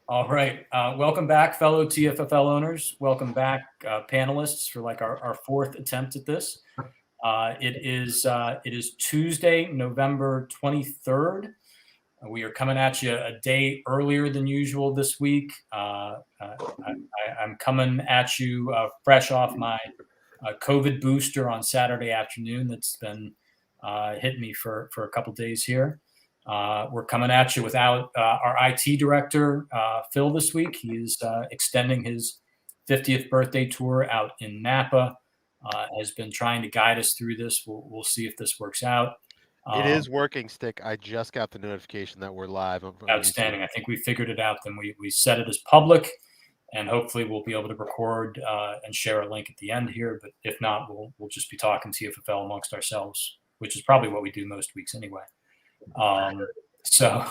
All right. Welcome back, fellow TFFL owners. Welcome back, panelists, for like our fourth attempt at this. It is Tuesday, November 23rd. We are coming at you a day earlier than usual this week. I'm coming at you fresh off my COVID booster on Saturday afternoon. That's been hitting me for a couple days here. We're coming at you without our IT director, Phil, this week. He is extending his 50th birthday tour out in Napa. Has been trying to guide us through this. We'll see if this works out. It is working, Stick. I just got the notification that we're live on Outstanding. YouTube. I think we figured it out. Then we set it as public, and hopefully we'll be able to record and share a link at the end here. But if not, we'll just be talking TFFL amongst ourselves, which is probably what we do most weeks anyway. So,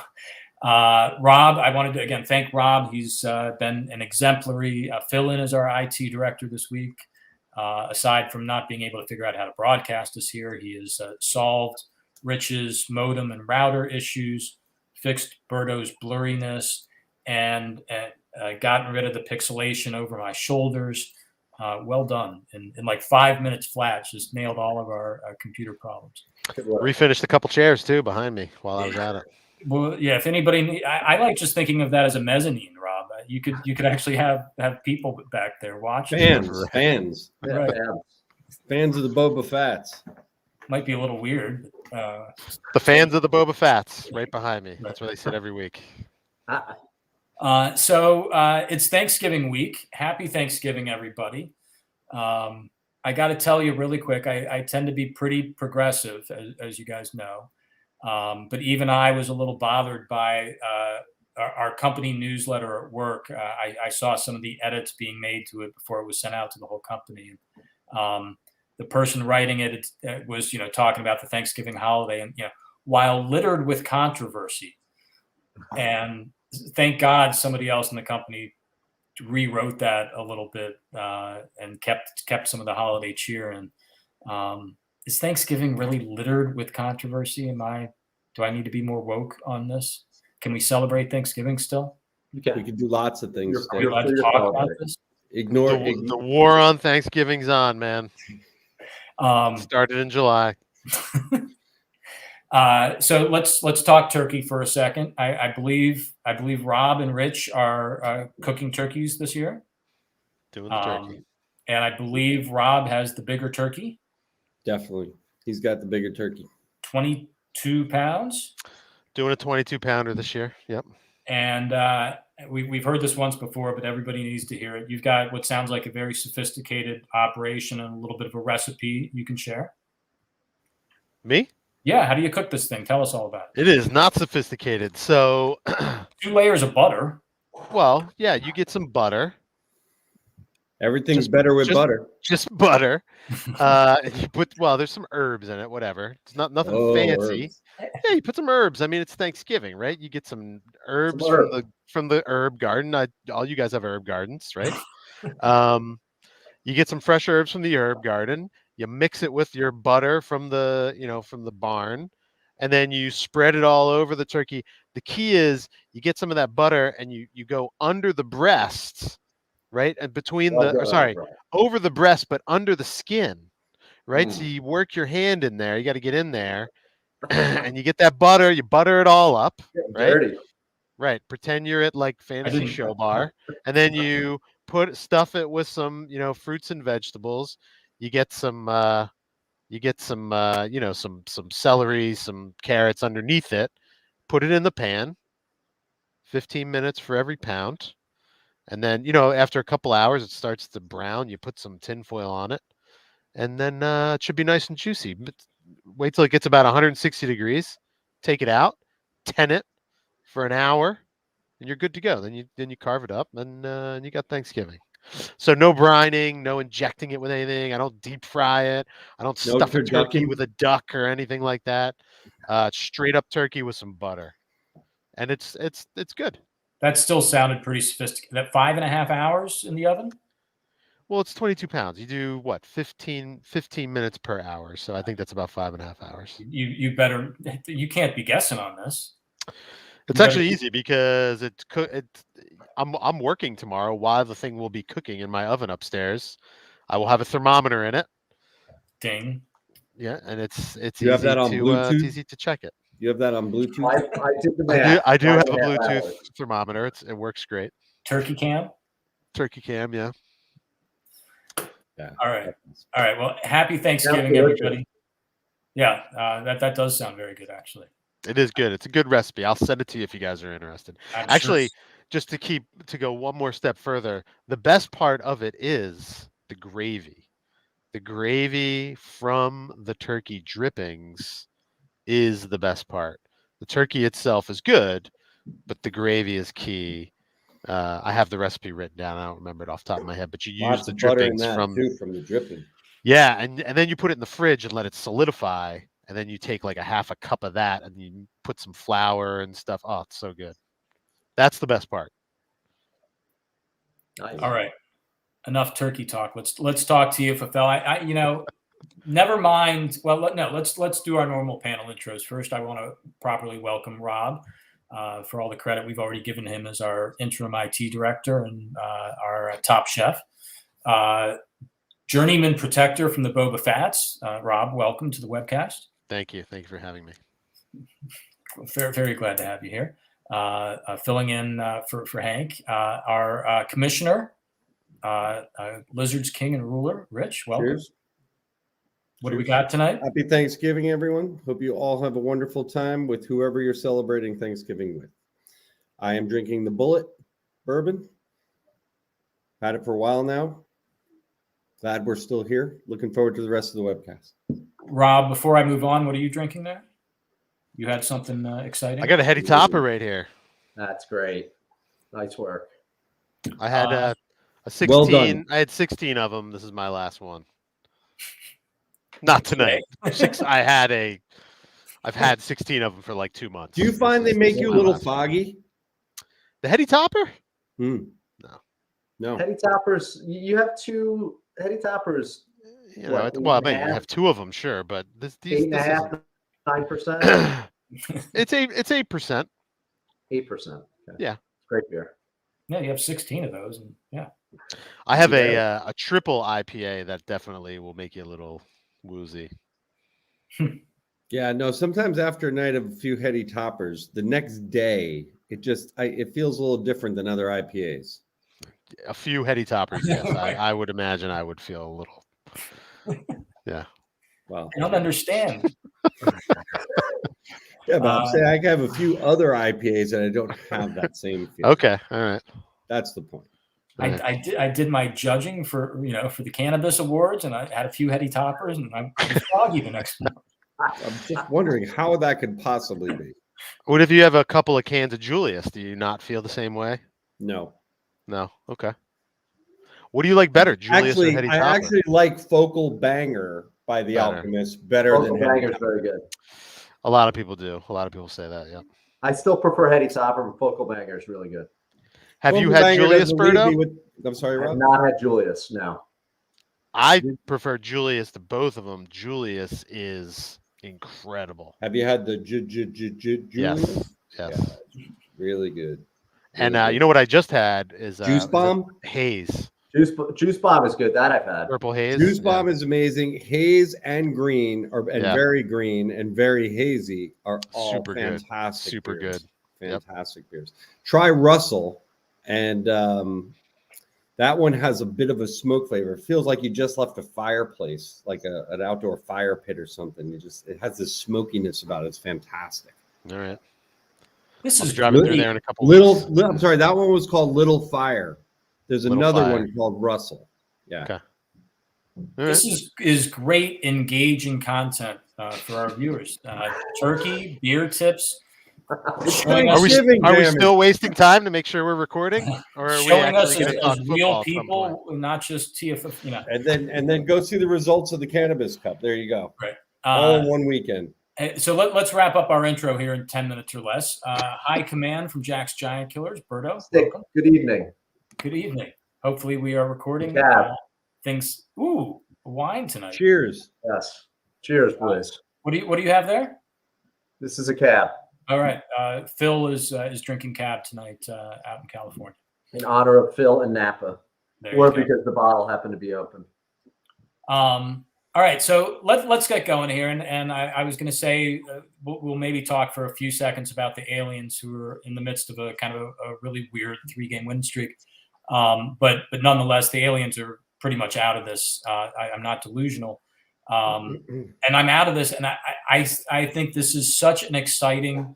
Rob, I wanted to again thank Rob. He's been an exemplary fill-in as our IT director this week. Aside from not being able to figure out how to broadcast us here, he has solved Rich's modem and router issues, fixed Berto's blurriness, and gotten rid of the pixelation over my shoulders. Well done. In like 5 minutes flat, just nailed all of our computer problems. Refinished a couple chairs too behind me while I was at it. Well, yeah. If anybody, I like just thinking of that as a mezzanine, Rob. You could actually have people back there watching. Fans, Right. fans of the Boba Fetts. Might be a little weird. The fans of the Boba Fetts right behind me. That's where they sit every week. So it's Thanksgiving week. Happy Thanksgiving, everybody. I got to tell you really quick, I tend to be pretty progressive, as you guys know. But even I was a little bothered by our company newsletter at work. I saw some of the edits being made to it before it was sent out to the whole company. The person writing it was, talking about the Thanksgiving holiday, and while littered with controversy, and thank God somebody else in the company rewrote that a little bit and kept some of the holiday cheer. And is Thanksgiving really littered with controversy? Do I need to be more woke on this? Can we celebrate Thanksgiving still? We can do lots of things. Are we allowed to talk about this? Ignore The war on Thanksgiving's on, man. Started in July. So let's talk turkey for a second. I believe Rob and Rich are cooking turkeys this year. Doing the turkey. And I believe Rob has the bigger turkey. Definitely. He's got the bigger turkey. 22 pounds. Doing a 22-pounder this year. Yep. And we've heard this once before, but everybody needs to hear it. You've got what sounds like a very sophisticated operation and a little bit of a recipe you can share. Me? Yeah. How do you cook this thing? Tell us all about it. It is not sophisticated. So 2 layers of butter. Well, yeah, you get some butter. Everything's better with butter. Just butter. You there's some herbs in it, whatever. It's nothing fancy. Herbs. Yeah, you put some herbs. I mean, it's Thanksgiving, right? You get some herbs from the herb garden. All you guys have herb gardens, right? You get some fresh herbs from the herb garden. You mix it with your butter from the barn, and then you spread it all over the turkey. The key is you get some of that butter and you go under the breasts. Right, and over the breast, but under the skin, right? So you work your hand in there. You got to get in there, and you get that butter. You butter it all up, right? Dirty. Right. Pretend you're at like Fantasy Show Bar, and then you stuff it with some, fruits and vegetables. You get some, some celery, some carrots underneath it. Put it in the pan. 15 minutes for every pound. And then, after a couple hours, it starts to brown. You put some tin foil on it, and then it should be nice and juicy. But wait till it gets about 160 degrees. Take it out, tin it for an hour, and you're good to go. Then you carve it up, and you got Thanksgiving. So no brining, no injecting it with anything. I don't deep fry it. I don't stuff a turkey with a duck or anything like that. Straight up turkey with some butter, and it's good. That still sounded pretty sophisticated. That 5.5 hours in the oven? Well, it's 22 pounds. You do what? 15 minutes per hour. So I think that's about 5.5 hours. You can't be guessing on this. It's actually easy because I'm working tomorrow while the thing will be cooking in my oven upstairs. I will have a thermometer in it. Ding. Yeah, and it's You have easy that on to Bluetooth? it's easy to check it. You have that on Bluetooth? I did the math. I do have a 5.5 Bluetooth hours. thermometer. It works great. Turkey cam. Turkey cam, yeah. Yeah. All right. Well, happy Thanksgiving, delicious. everybody. Yeah, that does sound very good, actually. It is good. It's a good recipe. I'll send it to you if you guys are interested. I'm Actually, sure- just to go one more step further, the best part of it is the gravy. The gravy from the turkey drippings is the best part. The turkey itself is good, but the gravy is key. I have the recipe written down. I don't remember it off the top of my head, but you use Lots the of butter in drippings that from too, from the dripping. yeah, and then you put it in the fridge and let it solidify, and then you take like a half a cup of that and you put some flour and stuff. Oh, it's so good. That's the best part. Nice. All right. Enough turkey talk. Let's talk TFFL. Never mind. Well, no. Let's do our normal panel intros first. I want to properly welcome Rob for all the credit we've already given him as our interim IT director and our top chef. Journeyman protector from the Boba Fats. Rob, welcome to the webcast. Thank you. Thank you for having me. Very, very glad to have you here. Filling in for Hank, our commissioner, Lizards King and Ruler, Rich. Welcome. Cheers. What do we got tonight? Happy Thanksgiving, everyone. Hope you all have a wonderful time with whoever you're celebrating Thanksgiving with. I am drinking the Bullet bourbon. Had it for a while now. Glad we're still here. Looking forward to the rest of the webcast. Rob, before I move on, what are you drinking there? You had something exciting? I got a heady topper right here. That's great. Nice work. I had a 16. Well done. I had 16 of them. This is my last one. Not tonight. I've had 16 of them for like 2 months. Do you find they make you a little foggy? The heady topper? No. Heady toppers. You have two heady toppers. You know, What, well, I 8.5? mean, you have 2 of them, sure, but this 8.5, 9%, it's 8%. 8%. Okay. Yeah. Great beer. Yeah, you have 16 of those, and yeah. I have a triple IPA that definitely will make you a little woozy. Yeah, no, sometimes after a night of a few heady toppers, the next day it feels a little different than other IPAs. A few heady toppers, yes. I would imagine I would feel a little. Yeah. Well, I don't understand. yeah, but I'm saying I have a few other IPAs and I don't have that same feeling. Okay. All right. That's the point. I did my judging for the cannabis awards, and I had a few heady toppers, and I'm foggy the next month. I'm just wondering how that could possibly be. What if you have a couple of cans of Julius? Do you not feel the same way? No. No. Okay. What do you like better, Julius or heady I topper? actually like Focal Banger by The Better. Alchemist better Local than Heady Banger's Topper. very good. A lot of people do. A lot of people say that. Yeah. I still prefer heady topper, but Focal Banger is really good. Have you Focal had Banger Julius, doesn't leave Berto? me with- I'm sorry, I have Rob. not had Julius. No. I prefer Julius to both of them. Julius is incredible. Have you had the Julius? Yes. Yeah, Yes. really good. And Really you know what I just had is Juice Bomb? haze. Juice Bomb is good. That I've had. Purple haze. Juice Yeah. Bomb is amazing. Haze and green, Yeah. very green and very hazy are all Super good. fantastic. Super beers. good. Fantastic beers. Try Russell, and that one has a bit of a smoke flavor. It feels like you just left a fireplace, like an outdoor fire pit or something. It has this smokiness about it. It's fantastic. All right. This I'll is be driving through great. there in a couple weeks. I'm sorry, that one was called Little Fire. There's Little another Fire. one called Russell. Yeah. Okay. All right. This is great, engaging content for our viewers. Turkey, beer tips, showing us, Thanksgiving, Are we damn it. still wasting time to make sure we're recording, or are we showing us actually going to talk as football real at some point? people, not just TFF. And then go see the results of the Cannabis Cup. There you go. All in one weekend. So let's wrap up our intro here in 10 minutes or less. High command from Jack's Giant Killers. Berto, welcome. Good evening. Good evening. Hopefully we are recording things. Ooh, wine tonight. Cheers. Yes. Cheers, boys. What do you have there? This is a cab. All right. Phil is drinking cab tonight out in California. In honor of Phil and Napa, There or you go. because the bottle happened to be open. All right, so let's get going here, and I was going to say we'll maybe talk for a few seconds about the aliens who are in the midst of a kind of a really weird 3-game win streak, but nonetheless, the aliens are pretty much out of this. I'm not delusional, and I'm out of this, and I think this is such an exciting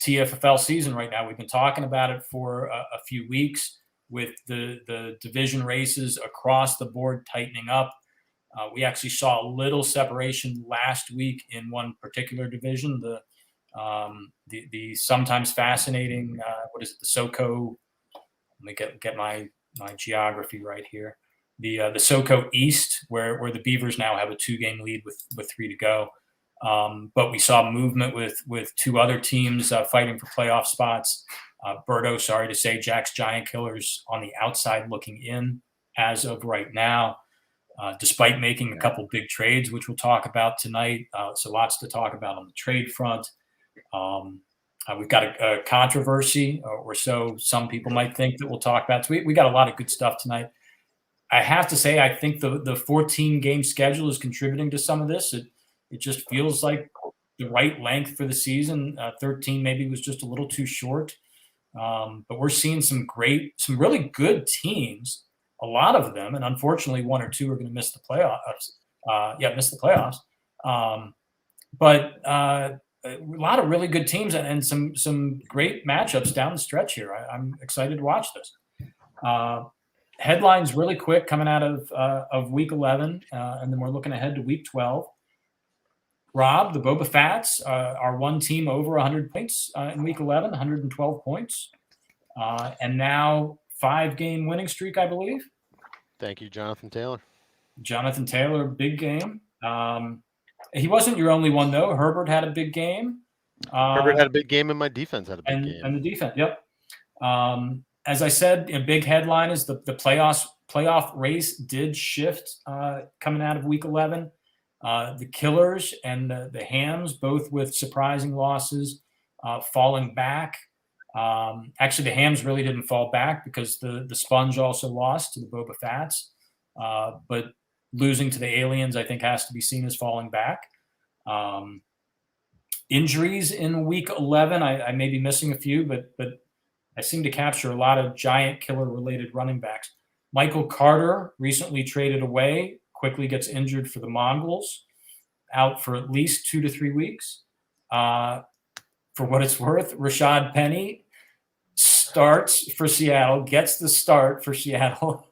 TFFL season right now. We've been talking about it for a few weeks with the division races across the board tightening up. We actually saw a little separation last week in one particular division, the sometimes fascinating what is it, the SoCo? Let me get my geography right here. The SoCo East, where the Beavers now have a 2-game lead with 3 to go. But we saw movement with 2 other teams fighting for playoff spots. Berto, sorry to say, Jack's Giant Killers on the outside looking in as of right now. Despite making a couple big trades, which we'll talk about tonight. So lots to talk about on the trade front. We've got a controversy, or so some people might think, that we'll talk about. So we got a lot of good stuff tonight. I have to say, I think the 14-game schedule is contributing to some of this. It just feels like the right length for the season. 13 maybe was just a little too short. But we're seeing some really good teams. A lot of them, and unfortunately, 1 or 2 are going to miss the playoffs. Miss the playoffs. But a lot of really good teams and some great matchups down the stretch here. I'm excited to watch this. Headlines really quick coming out of week 11, and then we're looking ahead to week 12. Rob, the Boba Fats are one team over 100 points in week 11, 112 points, and now 5-game winning streak, I believe. Thank you, Jonathan Taylor. Jonathan Taylor, big game. He wasn't your only one, though. Herbert had a big game. Herbert had a big game, and my defense had a big game. And the defense, yep. As I said, a big headline is the playoff race did shift coming out of week 11. The Killers and the Hams, both with surprising losses, falling back. Actually, the Hams really didn't fall back because the Sponge also lost to the Boba Fats. But losing to the Aliens, I think, has to be seen as falling back. Injuries in week 11, I may be missing a few, but I seem to capture a lot of Giant Killer-related running backs. Michael Carter, recently traded away, quickly gets injured for the Mongols, out for at least 2 to 3 weeks. For what it's worth, Rashad Penny starts for Seattle, gets the start for Seattle,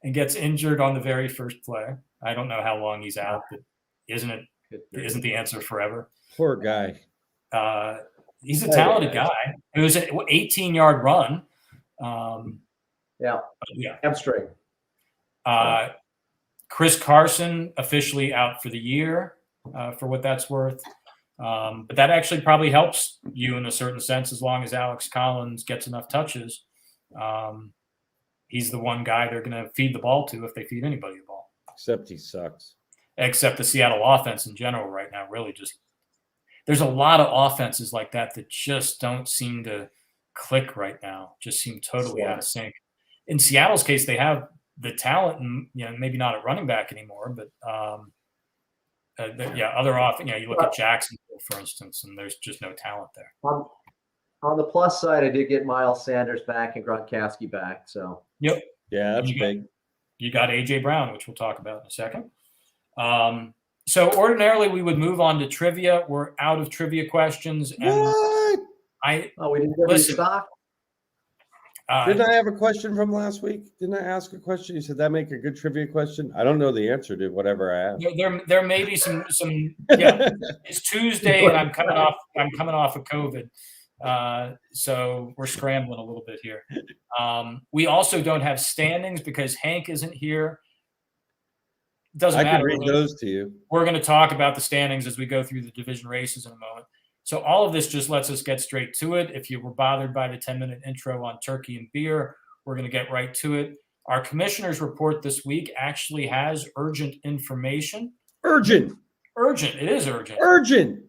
and gets injured on the very first play. I don't know how long he's out, but isn't the answer forever? Poor guy. He's a talented guy. It was an 18-yard run. Hamstring. Chris Carson officially out for the year, for what that's worth. But that actually probably helps you in a certain sense, as long as Alex Collins gets enough touches. He's the one guy they're going to feed the ball to if they feed anybody the ball. Except he sucks. Except the Seattle offense in general right now really just – there's a lot of offenses like that just don't seem to click right now, just seem totally out of sync. In Seattle's case, they have the talent and, maybe not at running back anymore, but other off, you look at Jacksonville, for instance, and there's just no talent there. On the plus side, I did get Miles Sanders back and Gronkowski back. So yep, yeah, that's big. You got AJ Brown, which we'll talk about in a second. So ordinarily we would move on to trivia. We're out of trivia questions. And What? we didn't get any stock. Didn't I have a question from last week? Didn't I ask a question? You said that make a good trivia question. I don't know the answer to whatever I asked. There may be some. Yeah, it's Tuesday and I'm coming off of COVID, so we're scrambling a little bit here. We also don't have standings because Hank isn't here. Doesn't matter. I can read those to you. We're going to talk about the standings as we go through the division races in a moment. So all of this just lets us get straight to it. If you were bothered by the 10-minute intro on turkey and beer, we're going to get right to it. Our commissioner's report this week actually has urgent information. Urgent. It is urgent. Urgent.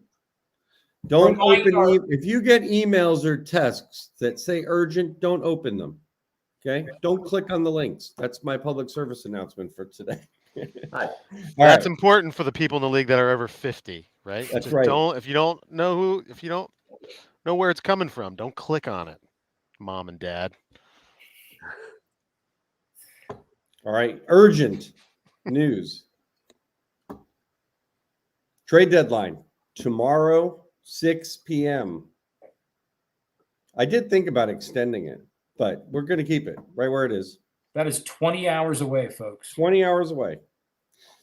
Don't open if you get emails or texts that say urgent, don't open them. Okay, don't click on the links. That's my public service announcement for today. Hi. All That's right, important for the people in the league that are over 50, right? That's Just right. if you don't know where it's coming from, don't click on it, mom and dad. All right, urgent news. Trade deadline tomorrow, 6 p.m. I did think about extending it, but we're going to keep it right where it is. That is 20 hours away, folks. 20 hours away.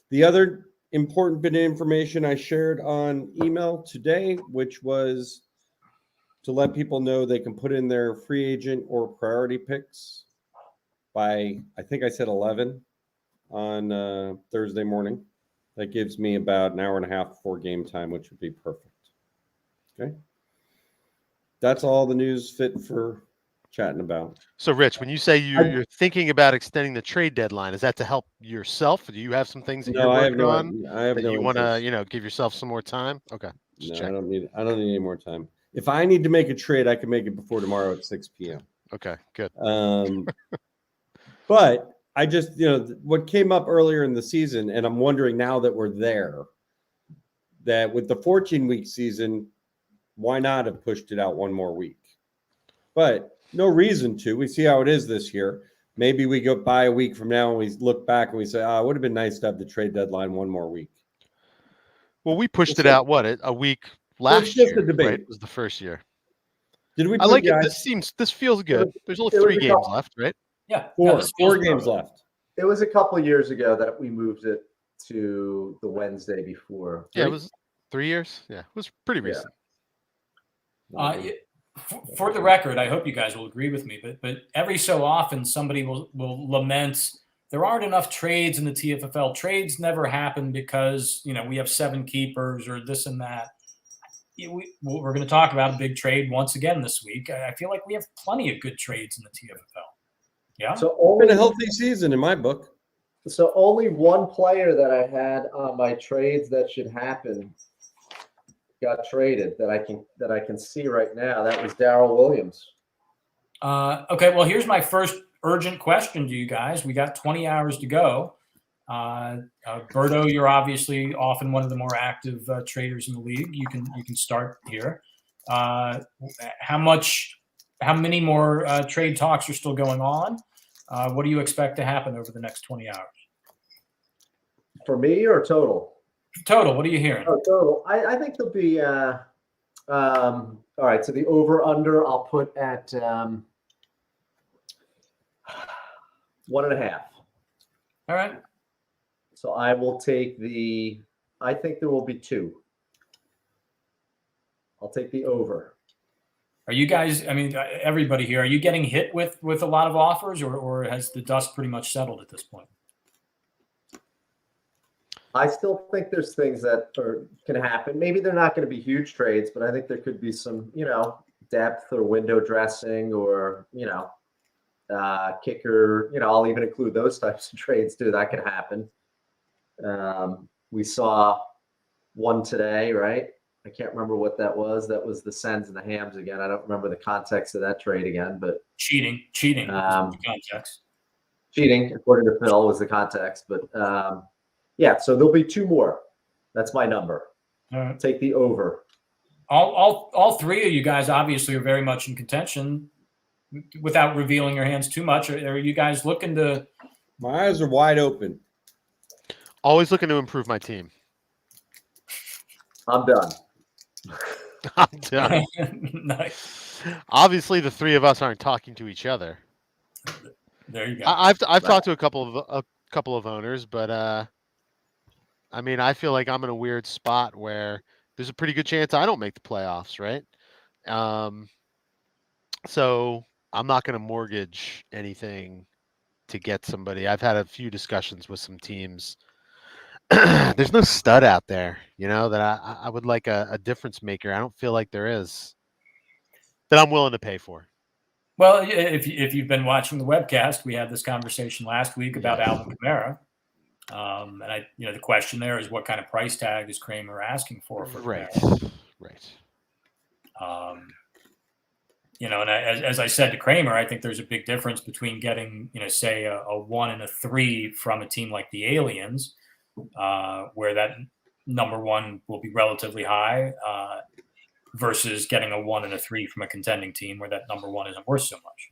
The other important bit of information I shared on email today, which was to let people know they can put in their free agent or priority picks by, I think I said 11 on Thursday morning. That gives me about an hour and a half before game time, which would be perfect. Okay. That's all the news fit for chatting about. So, Rich, when you say you're thinking about extending the trade deadline, is that to help yourself? Do you have some things that you're working on I have that no you want to, interest. give yourself some more time? Okay, just No, check. I don't need any more time. If I need to make a trade, I can make it before tomorrow at 6 p.m. Okay, good. But I just, what came up earlier in the season, and I'm wondering now that we're there, that with the 14-week season, why not have pushed it out one more week? But no reason to. We see how it is this year. Maybe we go by a week from now and we look back and we say, it would have been nice to have the trade deadline one more week. Well, we pushed it out, a week last just a year, debate. right? It was the first year. Did we I like it. This feels good. There's only 3 games left, right? Yeah. Four games left. It was a couple years ago that we moved it to the Wednesday before. Yeah, it was 3 years. Yeah, it was pretty recent. For the record, I hope you guys will agree with me, but every so often somebody will lament there aren't enough trades in the TFFL. Trades never happen because we have 7 keepers or this and that. We're going to talk about a big trade once again this week. I feel like we have plenty of good trades in the TFFL. Yeah. So it's been a healthy season in my book. So only one player that I had on my trades that should happen got traded that I can see right now. That was Darrell Williams. Okay, well, here's my first urgent question to you guys. We got 20 hours to go. Berto, you're obviously often one of the more active traders in the league. You can start here. How many more trade talks are still going on? What do you expect to happen over the next 20 hours? For me or total? Total. What are you hearing? Oh, total. I think there'll be. All right. So the over under I'll put at 1.5. All right. So I will take I think there will be 2. I'll take the over. Are you guys, everybody here, are you getting hit with a lot of offers or has the dust pretty much settled at this point? I still think there's things that can happen. Maybe they're not going to be huge trades, but I think there could be some, depth or window dressing or, kicker. I'll even include those types of trades too. That could happen. We saw one today, right? I can't remember what that was. That was the Sens and the Hams again. I don't remember the context of that trade again, but cheating. Was the context. Cheating, according to Phil, was the context. But yeah, so there'll be 2 more. That's my number. All right. Take the over. All 3 of you guys obviously are very much in contention. Without revealing your hands too much, are you guys looking to? My eyes are wide open. Always looking to improve my team. I'm done. I'm done. Nice. Obviously, the 3 of us aren't talking to each other. There you go. I've talked to a couple of owners, but I feel like I'm in a weird spot where there's a pretty good chance I don't make the playoffs, right? So I'm not going to mortgage anything to get somebody. I've had a few discussions with some teams. There's no stud out there, that I would like a difference maker. I don't feel like there is that I'm willing to pay for. Well, if you've been watching the webcast, we had this conversation last week about Alvin Kamara. And the question there is what kind of price tag is Kramer asking for Right. Kamara? Right. and as I said to Kramer, I think there's a big difference between getting, say a 1 and a 3 from a team like the Aliens, where that number 1 will be relatively high, versus getting a 1 and a 3 from a contending team where that number 1 isn't worth so much.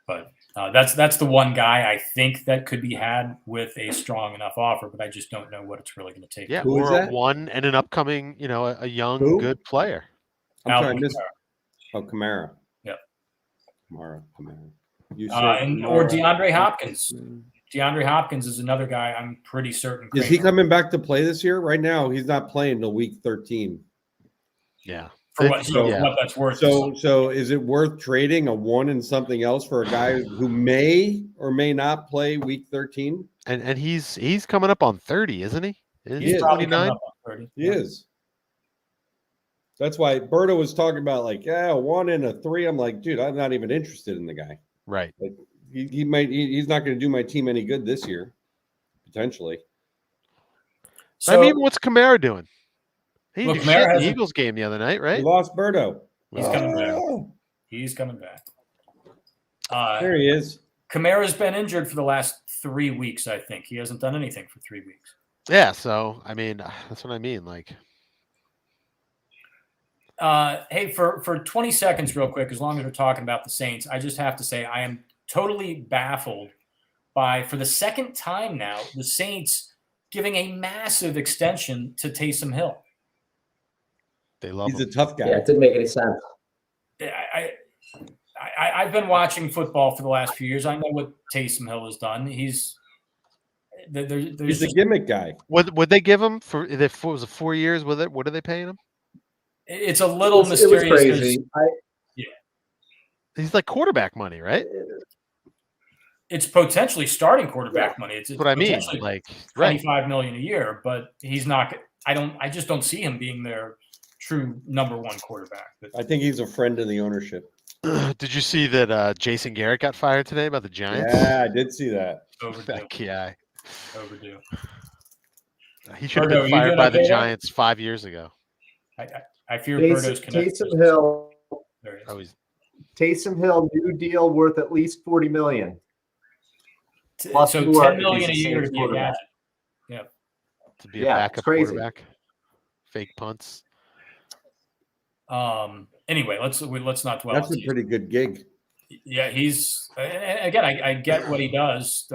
But that's the one guy I think that could be had with a strong enough offer, but I just don't know what it's really going to take. Yeah, Who is or a that? 1 and an upcoming, a young, Who? good player. I'm sorry, I Alvin missed. Kamara. Oh, Kamara. Yep. Kamara. You said or Kamara. DeAndre Hopkins. DeAndre Hopkins is another guy I'm pretty certain. Is he coming back to play this year? Right now, he's not playing till week 13. Yeah. For what Yeah. that's worth. So is it worth trading a 1 and something else for a guy who may or may not play week 13? And he's coming up on 30, isn't he? He's is. probably 29. coming up on 30. He is. That's why Berto was talking about like, 1 and a 3. I'm like, dude, I'm not even interested in the guy. Right. Like he's not going to do my team any good this year, potentially. So, I mean, what's Kamara doing? He Well, did Kamara shit in the hasn't- Eagles game the other night, We right? lost Berto. He's coming back. Oh, He's coming back. there he is. Kamara's been injured for the last 3 weeks, I think. He hasn't done anything for 3 weeks. Yeah. So I mean, that's what I mean. Like, Hey, for 20 seconds, real quick, as long as we're talking about the Saints, I just have to say I am totally baffled by, for the second time now, the Saints giving a massive extension to Taysom Hill. they love He's him. a tough guy. Yeah, it didn't make any sense. I've been watching football for the last few years. I know what Taysom Hill has done. He's He's a gimmick guy. Would they give him for if it was 4 years with it? What are they paying him? It's a little It was mysterious. 'cause crazy. He's like quarterback money, right? It's potentially starting quarterback money. It's That's what I mean. potentially Like, right. $25 million a year, but he's not. I just don't see him being their true number 1 quarterback. But I think he's a friend of the ownership. Did you see that Jason Garrett got fired today by the Giants? Yeah, I did see that. overdue. That guy. Overdue. He should have Berto, are been you fired doing by okay the there? Giants 5 years ago. I fear Berto's connection. Taysom Hill, There he is. Oh, he's Taysom Hill, new deal worth at least $40 million. Plus So more $10 if million a he's the year to Saints be a quarterback. gadget. to be a Yeah, it's backup crazy. quarterback. Fake punts. Anyway, let's not dwell. That's on a pretty good gig. Yeah, he's again. I get what he does.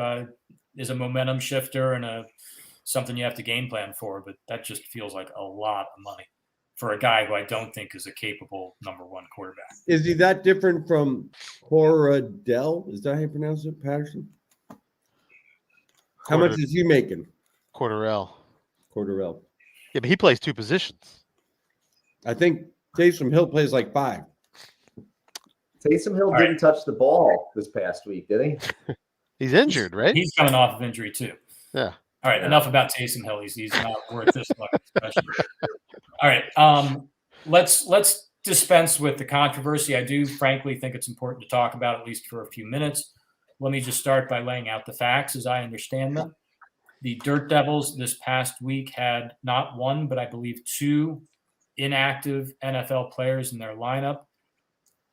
Is a momentum shifter and something you have to game plan for, but that just feels like a lot of money for a guy who I don't think is a capable number 1 quarterback. Is he that different from Coradell? Is that how you pronounce it, Patterson? How much is he making? Cordarrelle. Cordarrelle. Yeah, but he plays 2 positions. I think Taysom Hill plays like 5. Taysom Hill All didn't touch the ball this past week, did he? He's injured, right? He's coming off of injury too. Yeah. All right, enough about Taysom Hill. He's not worth this much discussion. All right, let's dispense with the controversy. I do frankly think it's important to talk about, at least for a few minutes. Let me just start by laying out the facts as I understand them. The Dirt Devils this past week had not 1, but I believe 2 inactive NFL players in their lineup.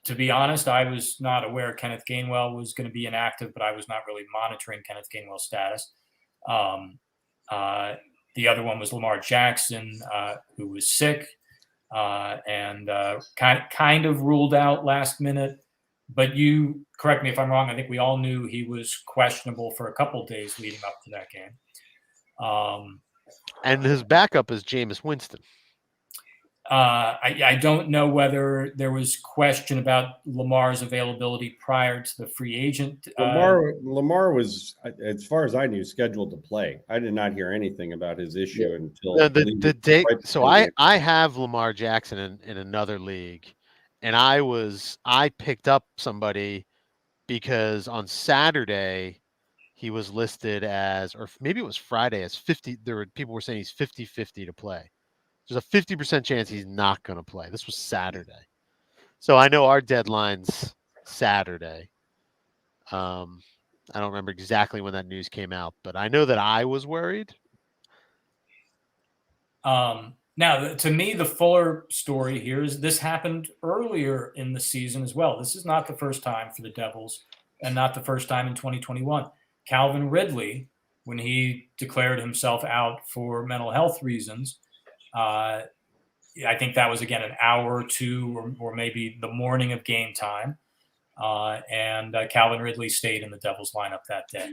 To be honest, I was not aware Kenneth Gainwell was going to be inactive, but I was not really monitoring Kenneth Gainwell's status. The other one was Lamar Jackson, who was sick and kind of ruled out last minute. But you correct me if I'm wrong. I think we all knew he was questionable for a couple of days leading up to that game. And his backup is Jameis Winston. I don't know whether there was question about Lamar's availability prior to the free agent. Lamar was, as far as I knew, scheduled to play. I did not hear anything about his issue until The day. right So before the game. I have Lamar Jackson in another league, and I picked up somebody because on Saturday he was listed as, or maybe it was Friday, as 50. People were saying he's 50-50 to play. There's a 50% chance he's not going to play. This was Saturday. So I know our deadline's Saturday. I don't remember exactly when that news came out, but I know that I was worried. Now, to me, the fuller story here is this happened earlier in the season as well. This is not the first time for the Devils and not the first time in 2021. Calvin Ridley, when he declared himself out for mental health reasons, I think that was, again, an hour or two or maybe the morning of game time. And Calvin Ridley stayed in the Devils lineup that day.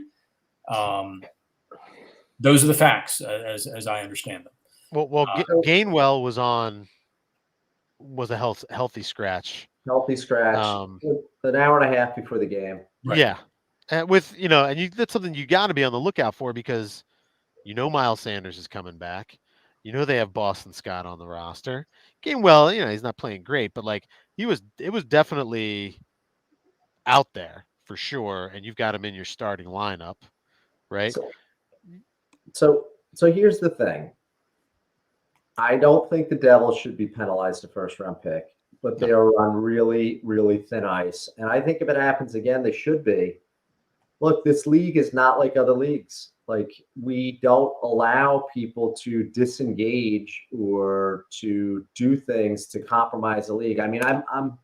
Those are the facts as I understand them. Well, Gainwell was a healthy scratch. Healthy scratch. An hour and a half before the game. Right. Yeah, and that's something you got to be on the lookout for because Miles Sanders is coming back. They have Boston Scott on the roster. Gainwell, he's not playing great, but it was definitely out there for sure, and you've got him in your starting lineup, right? So here's the thing. I don't think the Devils should be penalized a first-round pick, but they are on really, really thin ice. And I think if it happens again, they should be. Look, this league is not like other leagues. We don't allow people to disengage or to do things to compromise the league. I mean, I'm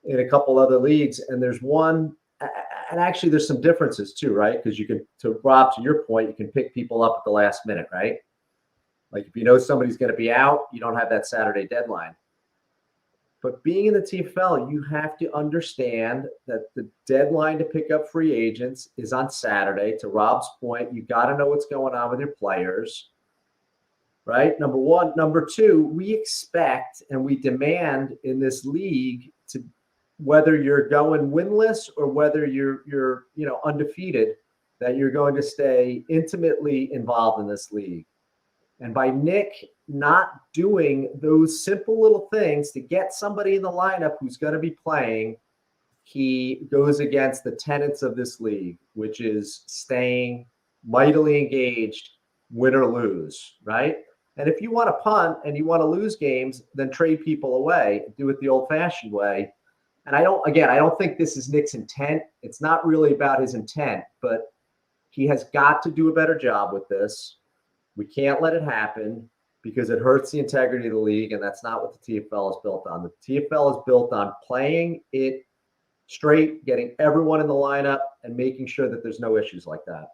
in a couple other leagues, and there's one, and actually there's some differences too, right? Because Rob, to your point, you can pick people up at the last minute, right? If you know somebody's going to be out, you don't have that Saturday deadline. But being in the TFL, you have to understand that the deadline to pick up free agents is on Saturday. To Rob's point, you got to know what's going on with your players, right? Number one. Number two, we expect and we demand in this league to, whether you're going winless or whether you're undefeated, that you're going to stay intimately involved in this league. And by Nick not doing those simple little things to get somebody in the lineup who's going to be playing, he goes against the tenets of this league, which is staying mightily engaged, win or lose, right? And if you want to punt and you want to lose games, then trade people away, do it the old-fashioned way. And I don't think this is Nick's intent. It's not really about his intent, but he has got to do a better job with this. We can't let it happen because it hurts the integrity of the league, and that's not what the TFL is built on. The TFL is built on playing it straight, getting everyone in the lineup, and making sure that there's no issues like that.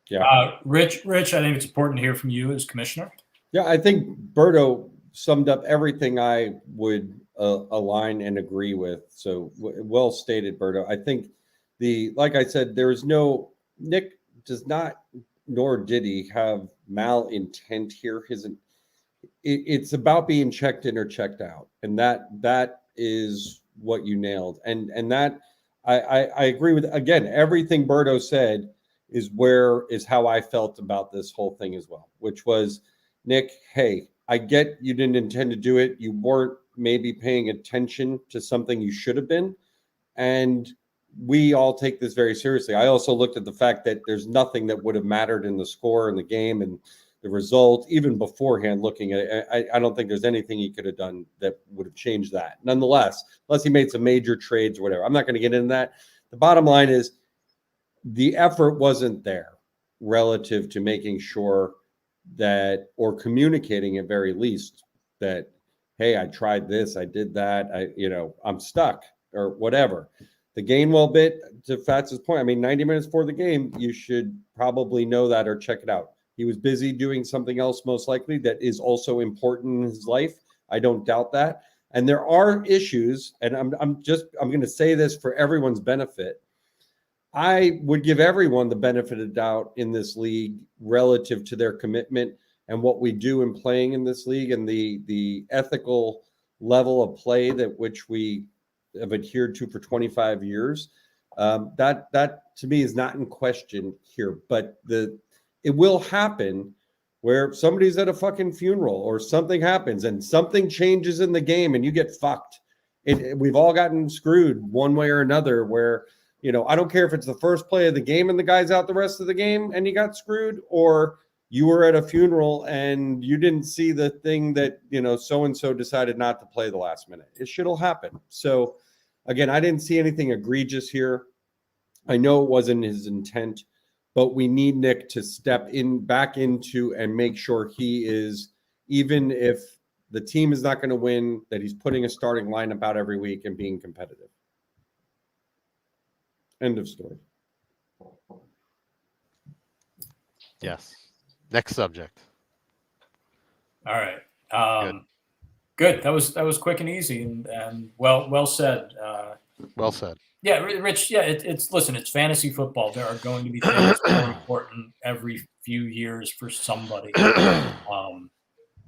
Yeah. Rich, I think it's important to hear from you as commissioner. Yeah, I think Berto summed up everything I would align and agree with. So well stated, Berto. I think like I said, Nick does not, nor did he have malintent here. It's about being checked in or checked out. And that is what you nailed. And that I agree with, again, everything Berto said is how I felt about this whole thing as well, which was, Nick, hey, I get you didn't intend to do it. You weren't maybe paying attention to something you should have been. And we all take this very seriously. I also looked at the fact that there's nothing that would have mattered in the score in the game and the result, even beforehand looking at it. I don't think there's anything he could have done that would have changed that. Nonetheless, unless he made some major trades or whatever. I'm not going to get into that. The bottom line is the effort wasn't there relative to making sure that, or communicating at very least that, hey, I tried this, I did that, I'm stuck or whatever. The Gainwell bit, to Fatz's point, 90 minutes before the game, you should probably know that or check it out. He was busy doing something else, most likely, that is also important in his life. I don't doubt that. And there are issues, and I'm going to say this for everyone's benefit. I would give everyone the benefit of doubt in this league relative to their commitment and what we do in playing in this league and the ethical level of play that which we have adhered to for 25 years. That to me is not in question here, but it will happen where somebody's at a fucking funeral or something happens and something changes in the game and you get fucked. We've all gotten screwed one way or another where, I don't care if it's the first play of the game and the guy's out the rest of the game and you got screwed, or you were at a funeral and you didn't see the thing that, so-and-so decided not to play the last minute. It shit'll happen. So again, I didn't see anything egregious here. I know it wasn't his intent. but we need Nick to step in back into and make sure he is, even if the team is not going to win, that he's putting a starting lineup out every week and being competitive. End of story. Yes. Next subject. All right. Good. That was quick and easy, and well said. Well said. Yeah, Rich. Yeah, listen. It's fantasy football. There are going to be things more important every few years for somebody.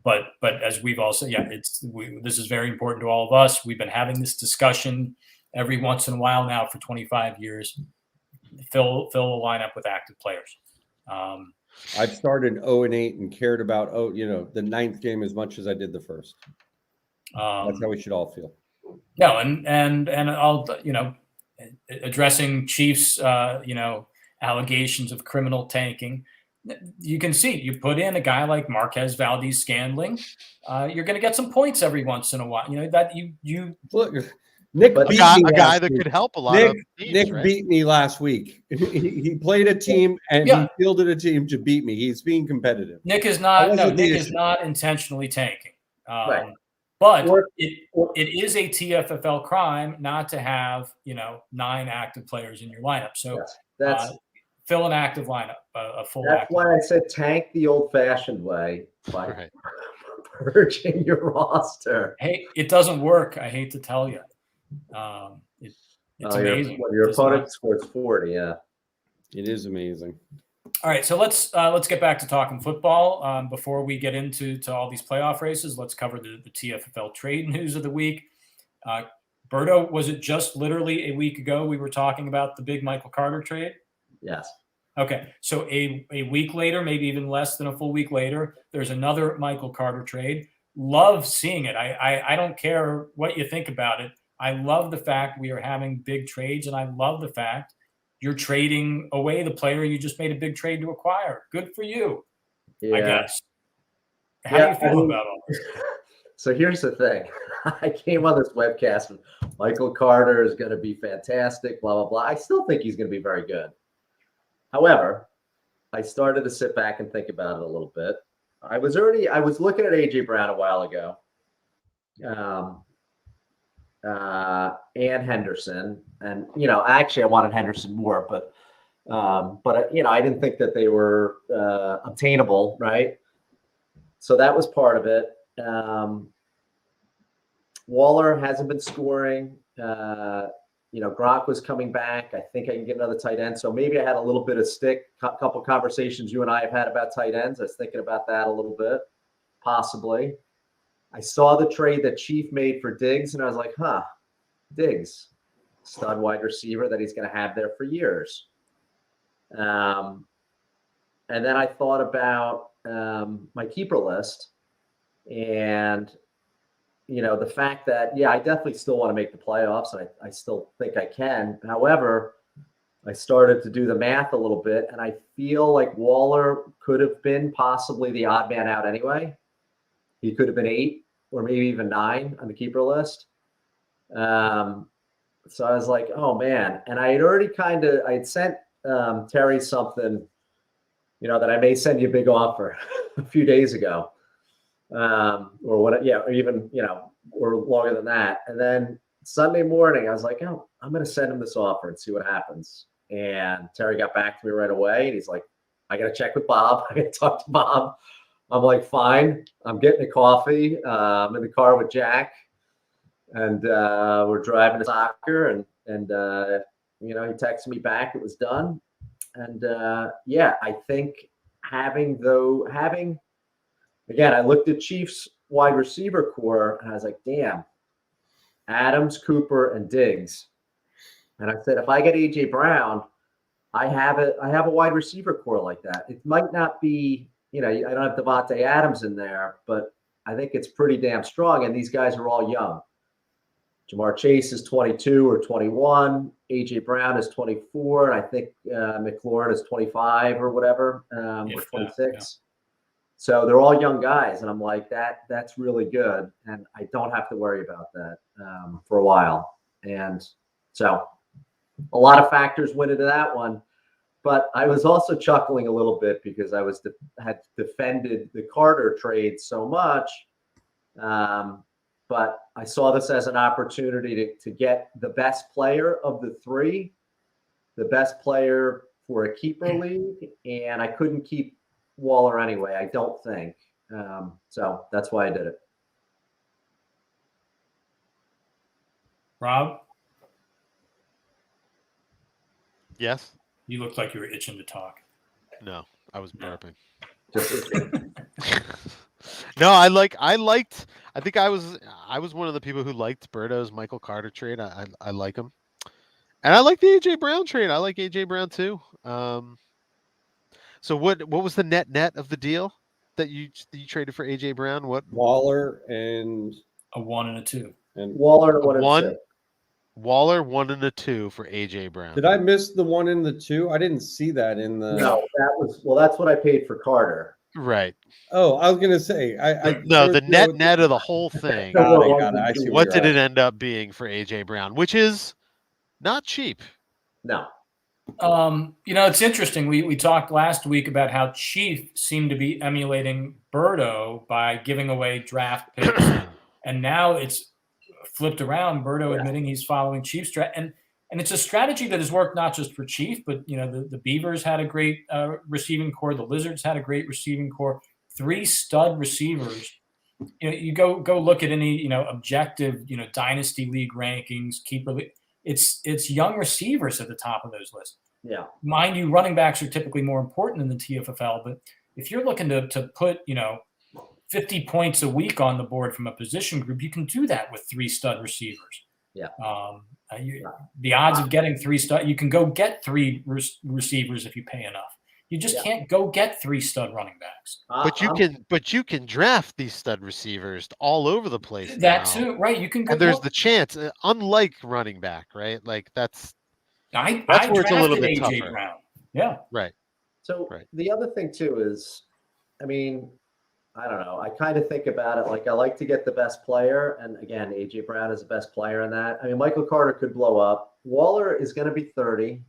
But as we've all said, yeah, this is very important to all of us. We've been having this discussion every once in a while now for 25 years. Fill a lineup with active players. I've started 0-8 and cared about the ninth game as much as I did the first. That's how we should all feel. No, and I'll addressing Chiefs allegations of criminal tanking. You can see, you put in a guy like Marquez Valdez-Scantling, you're going to get some points every once in a while. That you look. Nick a beat guy me last that week. could help a lot of teams, Nick right? beat me last week. He played a team and he fielded a team to beat me. He's being competitive. Nick is not intentionally tanking. Right. But it is a TFFL crime not to have 9 active players in your lineup. So yes, fill an active lineup, a full. That's active why I said tank the old-fashioned way by purging your roster. Hey, it doesn't work. I hate to tell you. It's amazing. When your opponent scores 40, yeah, it is amazing. All right, so let's get back to talking football. Before we get into all these playoff races, let's cover the TFFL trade news of the week. Berto, was it just literally a week ago we were talking about the big Michael Carter trade? Yes. Okay, so a week later, maybe even less than a full week later, there's another Michael Carter trade. Love seeing it. I don't care what you think about it. I love the fact we are having big trades, and I love the fact you're trading away the player you just made a big trade to acquire. Good for you, I guess. How do you feel about all this? So here's the thing. I came on this webcast with Michael Carter is going to be fantastic, blah, blah, blah. I still think he's going to be very good. However, I started to sit back and think about it a little bit. I was looking at A.J. Brown a while ago. And Henderson, and actually I wanted Henderson more, but I didn't think that they were obtainable, right? So that was part of it. Waller hasn't been scoring. Gronk was coming back. I think I can get another tight end. So maybe I had a little bit of stick. Couple conversations you and I have had about tight ends. I was thinking about that a little bit, possibly. I saw the trade that Chief made for Diggs, and I was like, Diggs, stud wide receiver that he's going to have there for years. And then I thought about my keeper list and, the fact that, I definitely still want to make the playoffs, and I still think I can. However, I started to do the math a little bit, and I feel like Waller could have been possibly the odd man out anyway. He could have been 8 or maybe even 9 on the keeper list. So I was like, oh man. And I had already I had sent Terry something, that I may send you a big offer a few days ago. Or even, or longer than that. And then Sunday morning, I was like, oh, I'm going to send him this offer and see what happens. And Terry got back to me right away. And he's like, I got to check with Bob. I got to talk to Bob. I'm like, fine. I'm getting a coffee. I'm in the car with Jack, and we're driving to soccer. And he texted me back. It was done. And I think again, I looked at Chiefs wide receiver core, and I was like, damn, Adams, Cooper, and Diggs. And I said, if I get A.J. Brown, I have a wide receiver core like that. It might not be, I don't have Devontae Adams in there, but I think it's pretty damn strong. And these guys are all young. Jamar Chase is 22 or 21. A.J. Brown is 24. And I think McLaurin is 25 or whatever, or 26. Yeah. So they're all young guys. And I'm like, that's really good. And I don't have to worry about that for a while. And so a lot of factors went into that one. But I was also chuckling a little bit because I had defended the Carter trade so much. But I saw this as an opportunity to get the best player of the three, the best player for a keeper league, and I couldn't keep Waller anyway, I don't think. So that's why I did it. Rob, Yes. you looked like you were itching to talk. No, I was No. burping. Just No, I think I was one of the people who liked Berto's Michael Carter trade. I like him. And I like the AJ Brown trade. I like AJ Brown too. So what was the net of the deal that you traded for AJ Brown? What Waller and A 1 and a 2. Waller a one and one? two. Waller 1 and a 2 for AJ Brown. did I miss the 1 and the 2? I didn't see that in the. No, that's what I paid for Carter. Right. Oh, I was gonna say I No, there the was no- net of the whole thing. Got it. I see What you're did at. it end up being for AJ Brown? Which is not cheap. No. It's interesting. We talked last week about how Chief seemed to be emulating Berto by giving away draft picks, and now it's flipped around. Berto admitting he's following Chief's and it's a strategy that has worked not just for Chief, but the Beavers had a great receiving core. The Lizards had a great receiving core. 3 stud receivers. You go look at any objective dynasty league rankings, keeper league. It's young receivers at the top of those lists. Yeah. Mind you, running backs are typically more important in the TFFL, but if you're looking to put 50 points a week on the board from a position group, you can do that with 3 stud receivers. Yeah. The odds of getting 3 stud, you can go get 3 receivers if you pay enough. You just can't go get 3 stud running backs. But you can draft these stud receivers all over the place. That now. too, right? You can go. And there's the chance, unlike running back, right? Like that's I where it's a little bit AJ tougher. Brown. Yeah. Right. So Right. the other thing too is, I mean, I don't know. I kind of think about it like I like to get the best player, and again, AJ Brown is the best player in that. I mean, Michael Carter could blow up. Waller is going to be 30.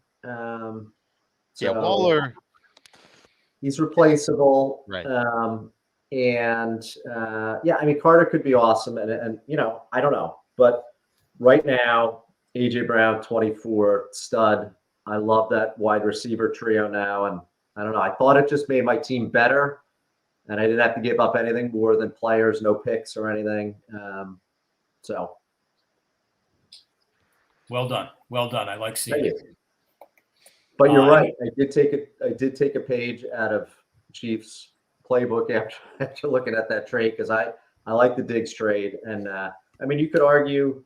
Waller. He's replaceable. Right. I mean, Carter could be awesome, and I don't know, but right now, AJ Brown, 24, stud. I love that wide receiver trio now, and I don't know. I thought it just made my team better, and I didn't have to give up anything more than players, no picks or anything. So, well done. I like seeing thank it. you. But you're right. I did take a page out of Chiefs playbook after looking at that trade because I like the Diggs trade, and I mean you could argue,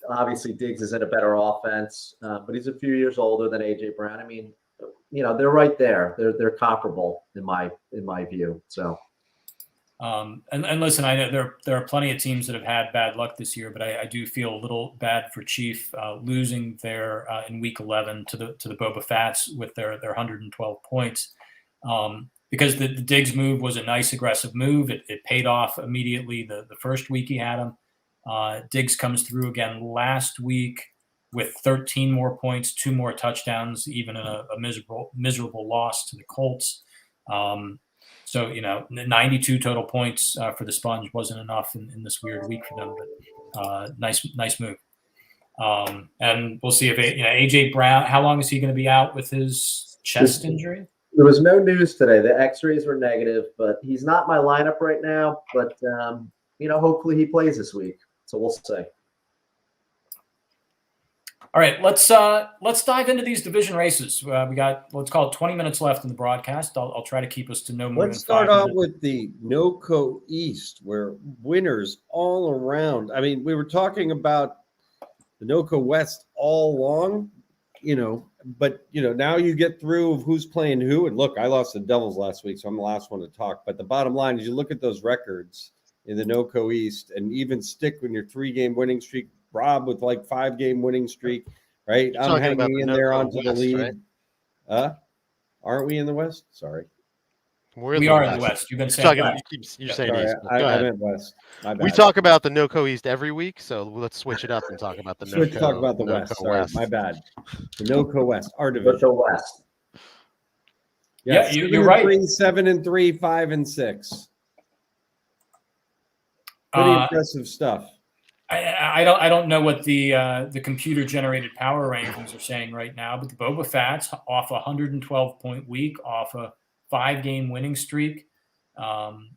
obviously Diggs is in a better offense, but he's a few years older than AJ Brown. I mean, they're right there. They're comparable in my view. So. And listen, I know there are plenty of teams that have had bad luck this year, but I do feel a little bad for Chief losing there in Week 11 to the Boba Fatts with their 112 points, because the Diggs move was a nice aggressive move. It paid off immediately the first week he had him. Diggs comes through again last week with 13 more points, 2 more touchdowns, even in a miserable loss to the Colts. So, 92 total points for the Sponge wasn't enough in this weird week for them, but nice move. And we'll see if AJ Brown, how long is he going to be out with his chest injury? There was no news today. The x-rays were negative, but he's not my lineup right now, but hopefully he plays this week. So we'll see. All right, let's dive into these division races. We got, let's call it 20 minutes left in the broadcast. I'll try to keep us to no more Let's than 5 start out minutes. with the NOCO East, where winners all around. I mean, we were talking about the NOCO West all along, but now you get through of who's playing who. And look, I lost the Devils last week, so I'm the last one to talk. But the bottom line is you look at those records in the NOCO East and even stick with your 3-game winning streak. Rob with like 5-game winning streak, right? You're I'm hanging in there onto the lead. right? Aren't we in the West? Sorry. We're We the are in the West. West. You've been You're saying talking. West. You're Yeah. saying Sorry, East. But go I ahead. meant West. My bad. We talk about the NoCo East every week, so let's switch it up and talk about the Switch. Talk about the NoCo West. Sorry, West. my bad. The NoCo West, our But division. the West. Yeah, you're right. 7-3, 5-6. Pretty impressive stuff. I don't know what the computer generated power rankings are saying right now, but the Boba Fett's off a 112-point week, off a 5-game winning streak.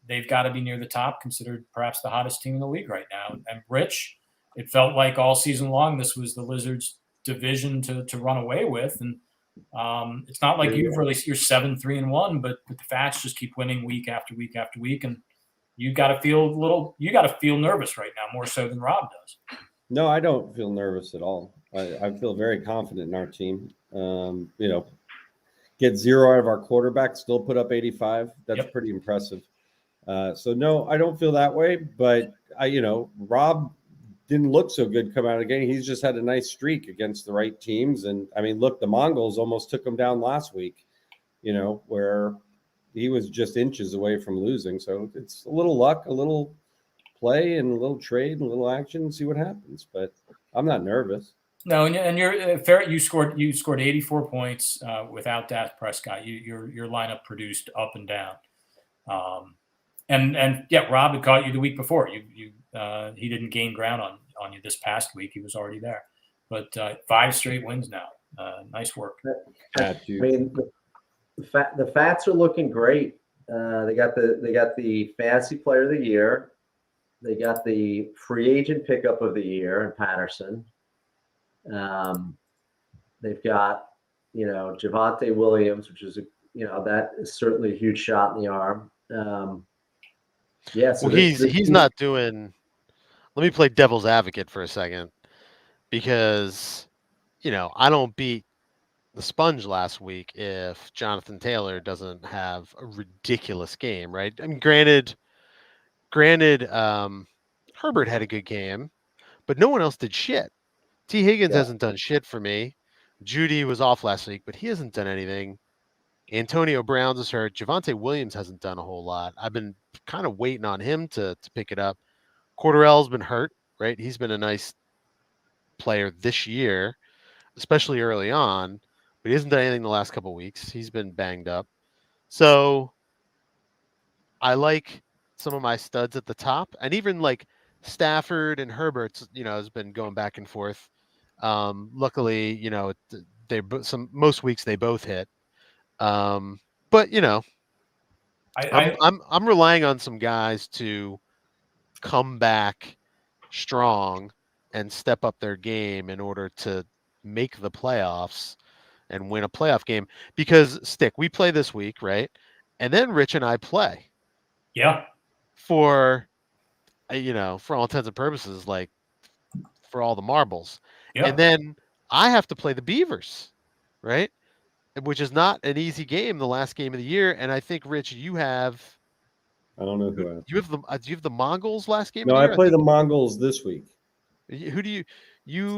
They've got to be near the top, considered perhaps the hottest team in the league right now. And Rich, it felt like all season long this was the Lizards' division to run away with, and it's not like you're 7-3-1, but the Fats just keep winning week after week after week, and you got to feel nervous right now, more so than Rob does. No, I don't feel nervous at all. I feel very confident in our team. Get 0 out of our quarterback, still put up 85. That's pretty impressive. So no, I don't feel that way. But Rob didn't look so good come out of the game. He's just had a nice streak against the right teams. And I mean, look, the Mongols almost took him down last week. Where he was just inches away from losing. So it's a little luck, a little play, and a little trade, and a little action. See what happens. But I'm not nervous. No, and you're fair. You scored 84 points without Dak Prescott. Your lineup produced up and down. And yeah, Rob had caught you the week before. He didn't gain ground on you this past week. He was already there. But 5 straight wins now. Nice work. Yeah, I mean, the Fats are looking great. They got the Fantasy Player of the Year. They got the free agent pickup of the year in Patterson. They've got Javonte Williams, which is that is certainly a huge shot in the arm. So he's not doing. Let me play devil's advocate for a second, because I don't beat the sponge last week if Jonathan Taylor doesn't have a ridiculous game, right? I mean, granted, Herbert had a good game, but no one else did shit. T. Higgins hasn't done shit for me. Judy was off last week, but he hasn't done anything. Antonio Brown is hurt. Javonte Williams hasn't done a whole lot. I've been kind of waiting on him to pick it up. Cordarrelle's been hurt, right? He's been a nice player this year, especially early on, but he hasn't done anything the last couple of weeks. He's been banged up. So I like some of my studs at the top, and even like Stafford and Herbert, has been going back and forth. Luckily, most weeks they both hit. But I'm relying on some guys to come back strong and step up their game in order to make the playoffs and win a playoff game. Because we play this week, right? And then Rich and I play. Yeah. For all intents and purposes, like for all the marbles. Yeah. And then I have to play the Beavers, right? Which is not an easy game, the last game of the year. And I think, Rich, you have. I don't know who I have. Do you have the Mongols last game? No, I play the Mongols this week. Who do you?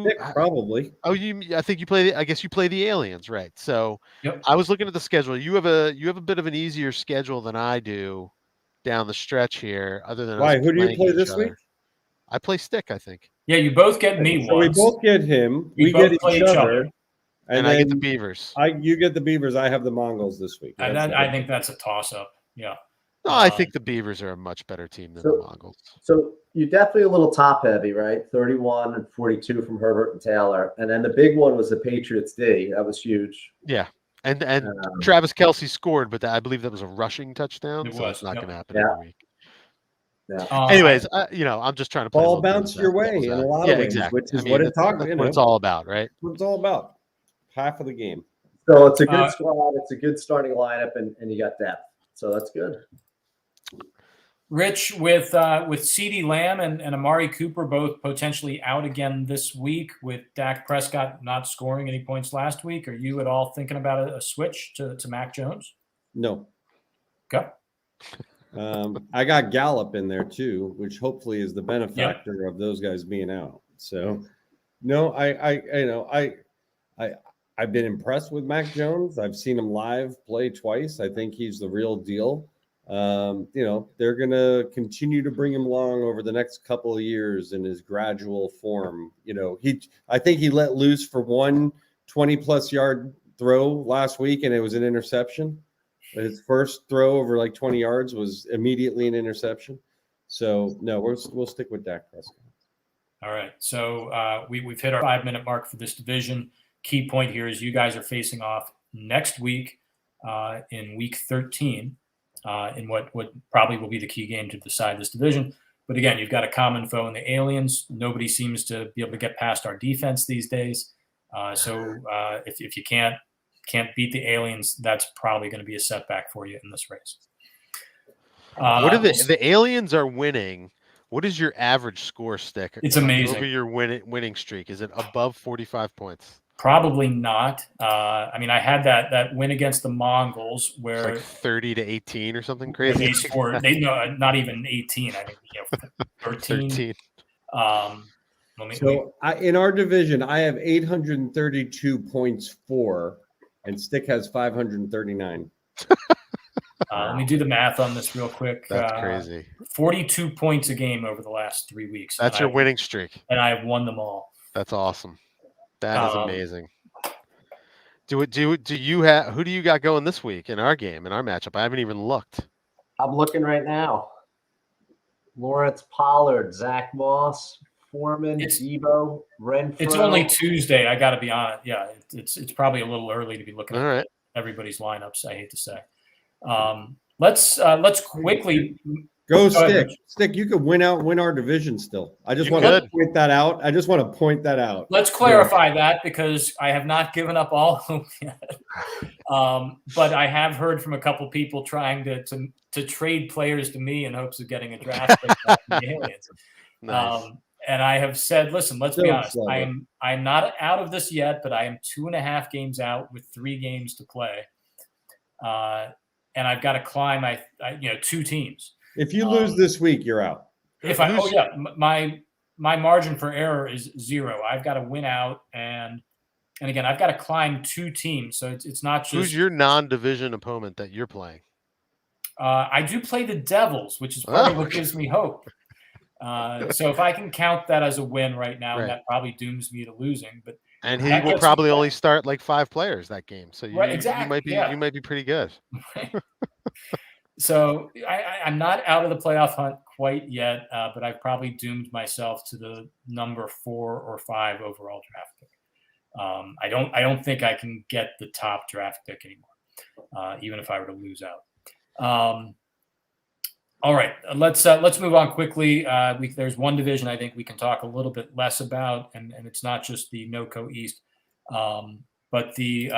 Stick, probably. Oh, I think you play. I guess you play the Aliens, right? So yep. I was looking at the schedule. You have a bit of an easier schedule than I do down the stretch here. Other than why? Who do you play this week? I play Stick, I think. Yeah, you both get me so once. We both get him. We both get play each other. And I get the Beavers. You get the Beavers. I have the Mongols this week. I think that's a toss-up. Yeah. No, I think the Beavers are a much better team than the Mongols. So you're definitely a little top-heavy, right? 31 and 42 from Herbert and Taylor. And then the big one was the Patriots D. That was huge. Yeah. And Travis Kelce scored, but I believe that was a rushing touchdown. So it's not going to happen every week. Yeah. Anyways, I'm just trying to play ball bounce your way in a lot of ways, exactly. which is what it's talking. What it's all about, right? What it's all about. Half of the game. So it's a good squad. It's a good starting lineup, and you got depth. So that's good. Rich, with CeeDee Lamb and Amari Cooper both potentially out again this week, with Dak Prescott not scoring any points last week, are you at all thinking about a switch to Mac Jones? No. Okay. I got Gallup in there too, which hopefully is the benefactor of those guys being out. So, no, I've been impressed with Mac Jones. I've seen him live play twice. I think he's the real deal. They're going to continue to bring him along over the next couple of years in his gradual form. I think he let loose for one 20-plus yard throw last week, and it was an interception. His first throw over like 20 yards was immediately an interception. So, no, we'll stick with Dak Prescott. All right. So we've hit our 5-minute mark for this division. Key point here is you guys are facing off next week in week 13 in what probably will be the key game to decide this division. But again, you've got a common foe in the Aliens. Nobody seems to be able to get past our defense these days. So if you can't beat the Aliens, that's probably going to be a setback for you in this race. What are the Aliens are winning? What is your average score, Stick? It's amazing. Over your winning streak, is it above 45 points? Probably not. I had that win against the Mongols where it's like 30-18 or something crazy. They scored. Not even 18. I think 13. 13. In our division, I have 832 points for, and Stick has 539. Let me do the math on this real quick. That's crazy. 42 points a game over the last 3 weeks. That's your winning streak. And I have won them all. That's awesome. That is amazing. Do you have who do you got going this week in our game, in our matchup? I haven't even looked. I'm looking right now. Lawrence Pollard, Zach Moss, Foreman, Debo, Renfro. It's only Tuesday. I got to be honest. Yeah, it's probably a little early to be looking at everybody's lineups. I hate to say. Let's quickly go Stick. Stick, you could win our division still. I just want to point that out. Let's clarify that because I have not given up all hope yet. But I have heard from a couple people trying to trade players to me in hopes of getting a draft pick from the Aliens. Nice. And I have said, listen, let's be honest. I'm not out of this yet, but I am 2.5 games out with 3 games to play. And I've got to climb 2 teams. If you lose this week, you're out. My margin for error is 0. I've got to win out, and again, I've got to climb 2 teams. So it's not just who's your non-division opponent that you're playing. I do play the Devils, which is part of what gives me hope. So if I can count that as a win right now, that probably dooms me to losing. And he will probably only start like 5 players that game, so you might be pretty good. Right. So I'm not out of the playoff hunt quite yet, but I've probably doomed myself to the number 4 or 5 overall draft pick. I don't think I can get the top draft pick anymore, even if I were to lose out. All right, let's move on quickly. There's one division I think we can talk a little bit less about, and it's not just the NOCO East, but the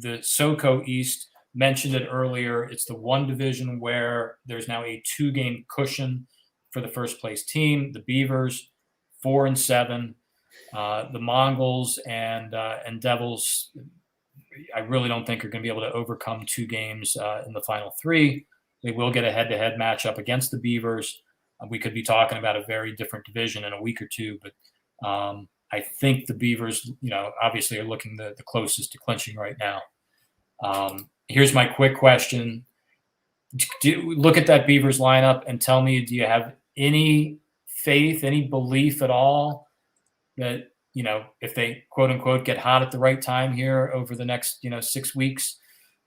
SoCo East. Mentioned it earlier. It's the one division where there's now a 2-game cushion for the first place team. The Beavers, 4-7. The Mongols and Devils, I really don't think are going to be able to overcome 2 games in the final 3. They will get a head-to-head matchup against the Beavers. We could be talking about a very different division in a week or 2, but I think the Beavers, obviously are looking the closest to clinching right now. Here's my quick question. Look at that Beavers lineup and tell me, do you have any faith, any belief at all that, if they quote unquote get hot at the right time here over the next, 6 weeks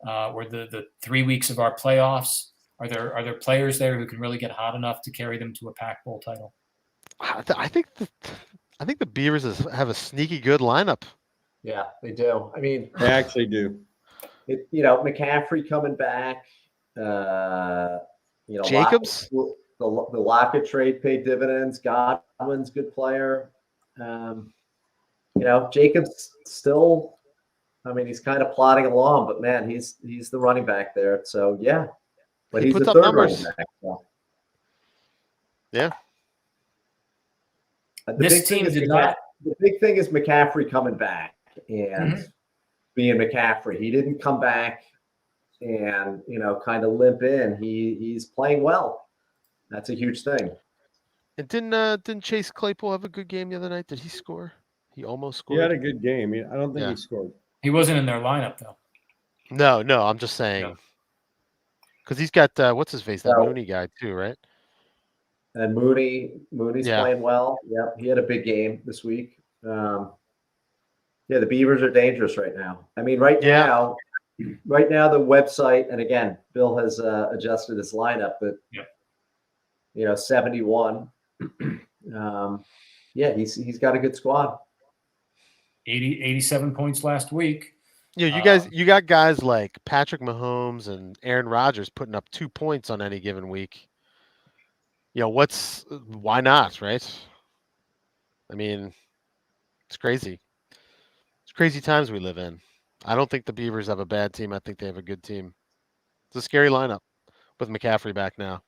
or the 3 weeks of our playoffs, are there players there who can really get hot enough to carry them to a Pac Bowl title? I think the Beavers have a sneaky good lineup. Yeah, they do. They actually do. McCaffrey coming back. Jacobs. The Lockett trade paid dividends. Godwin's good player. Jacobs still. He's kind of plodding along, but man, he's the running back there. So yeah, but he's the third running back. So. Yeah. The big thing is McCaffrey coming back and. Being McCaffrey, he didn't come back and kind of limp in. He's playing well. That's a huge thing. And didn't Chase Claypool have a good game the other night? Did he score? He almost scored. He had a good game. I don't think he scored. He wasn't in their lineup though. No, I'm just saying because he's got what's his face, that So- Mooney guy too, right? And Mooney's Yeah. playing well. Yep, he had a big game this week. Yeah, the Beavers are dangerous right now. I mean, right now, the website, and again, Bill has adjusted his lineup, but 71. Yeah, he's got a good squad. 87 points last week. Yeah, you got guys like Patrick Mahomes and Aaron Rodgers putting up 2 points on any given week. Why not, right? I mean, it's crazy. It's crazy times we live in. I don't think the Beavers have a bad team. I think they have a good team. It's a scary lineup with McCaffrey back now.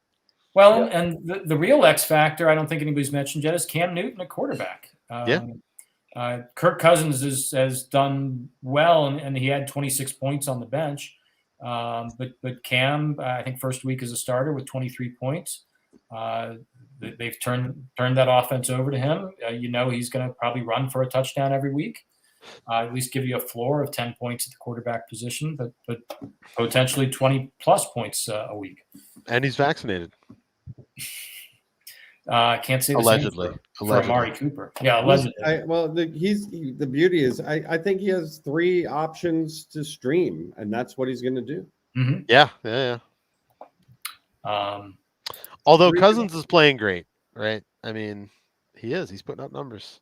Well, and the real X factor, I don't think anybody's mentioned yet, is Cam Newton at quarterback. Kirk Cousins has done well, and he had 26 points on the bench. But Cam, I think first week as a starter with 23 points. They've turned that offense over to him. He's going to probably run for a touchdown every week. At least give you a floor of 10 points at the quarterback position, but potentially 20 plus points a week. And he's vaccinated. Can't say the Allegedly. same for Amari Cooper. Yeah, allegedly. The beauty is I think he has 3 options to stream, and that's what he's going to do. Mm-hmm. Yeah. Although Cousins is playing great, right? I mean, he is. He's putting up numbers.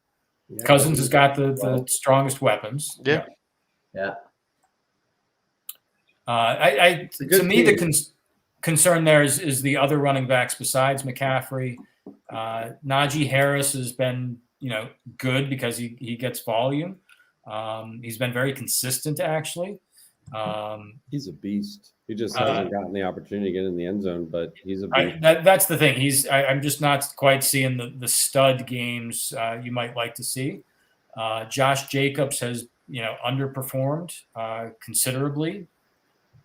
Yeah, Cousins has got the strongest weapons. Yeah. To me, the concern there is the other running backs besides McCaffrey. Najee Harris has been, good because he gets volume. He's been very consistent, actually. He's a beast. He just hasn't gotten the opportunity to get in the end zone, but he's a beast. That's the thing. I'm just not quite seeing the stud games you might like to see. Josh Jacobs has, underperformed considerably.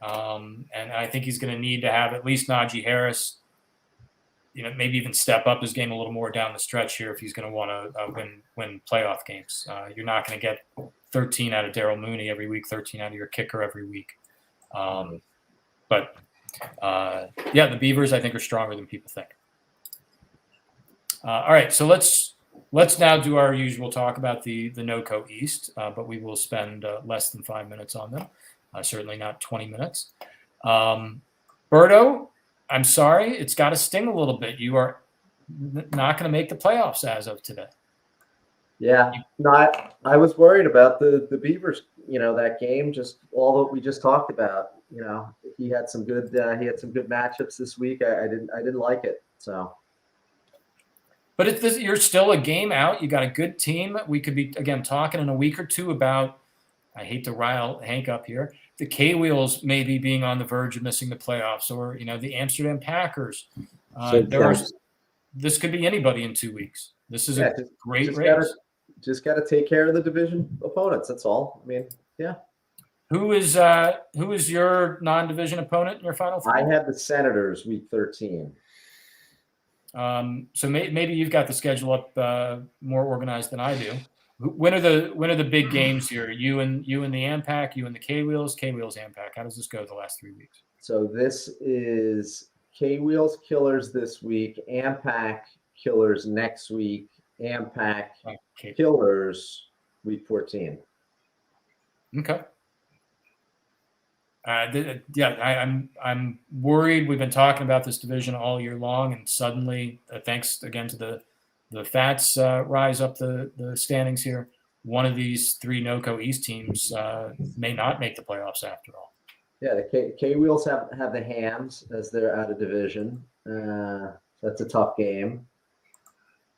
And I think he's going to need to have at least Najee Harris, maybe even step up his game a little more down the stretch here if he's going to want to win playoff games. You're not going to get 13 out of Darryl Mooney every week, 13 out of your kicker every week. But the Beavers, I think, are stronger than people think. All right, so let's now do our usual talk about the NOCO East, but we will spend less than 5 minutes on them. Certainly not 20 minutes. Berto, I'm sorry, it's got to sting a little bit. You are not going to make the playoffs as of today. Yeah, no, I was worried about the Beavers. That game, just all that we just talked about. He had some good matchups this week. I didn't like it. So, but you're still a game out. You got a good team. We could be again talking in a week or two about. I hate to rile Hank up here. The K-Wheels maybe being on the verge of missing the playoffs, or the Amsterdam Packers. This could be anybody in 2 weeks. This is a great race. Just got to take care of the division opponents. That's all. I mean, yeah. Who is your non-division opponent in your Final Four? I have the Senators week 13. So maybe you've got the schedule up more organized than I do. When are the big games here? You and the AMPAC, you and the K-Wheels, AMPAC. How does this go the last 3 weeks? So this is K-Wheels Killers this week, AMPAC Killers next week, AMPAC Killers week 14. Okay. I'm worried. We've been talking about this division all year long, and suddenly, thanks again to the Fats rise up the standings here, one of these 3 NOCO East teams may not make the playoffs after all. Yeah, the K-Wheels have the Hams as they're out of division. That's a tough game.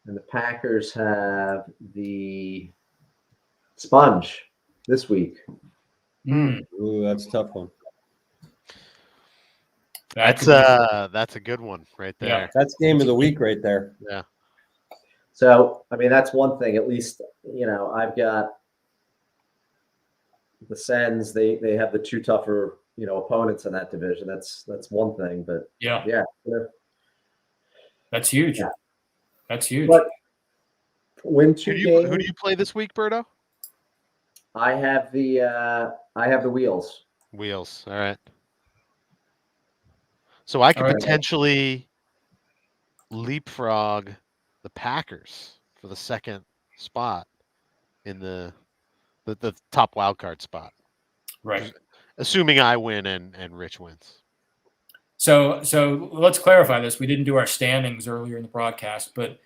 And the Packers have the Sponge this week. Ooh, that's a tough one. That's a good one right there. Yeah, that's game of the week right there. Yeah. So, I mean, that's one thing. At least, I've got the Sens. They have the 2 tougher, opponents in that division. That's one thing. But yeah, that's huge. Yeah. That's huge. But win 2 games. Who do you play this week, Berto? I have the wheels. Wheels. All right. So I could All right. potentially leapfrog the Packers for the second spot in the top wild card spot, Right. assuming I win and Rich wins. So let's clarify this. We didn't do our standings earlier in the broadcast, but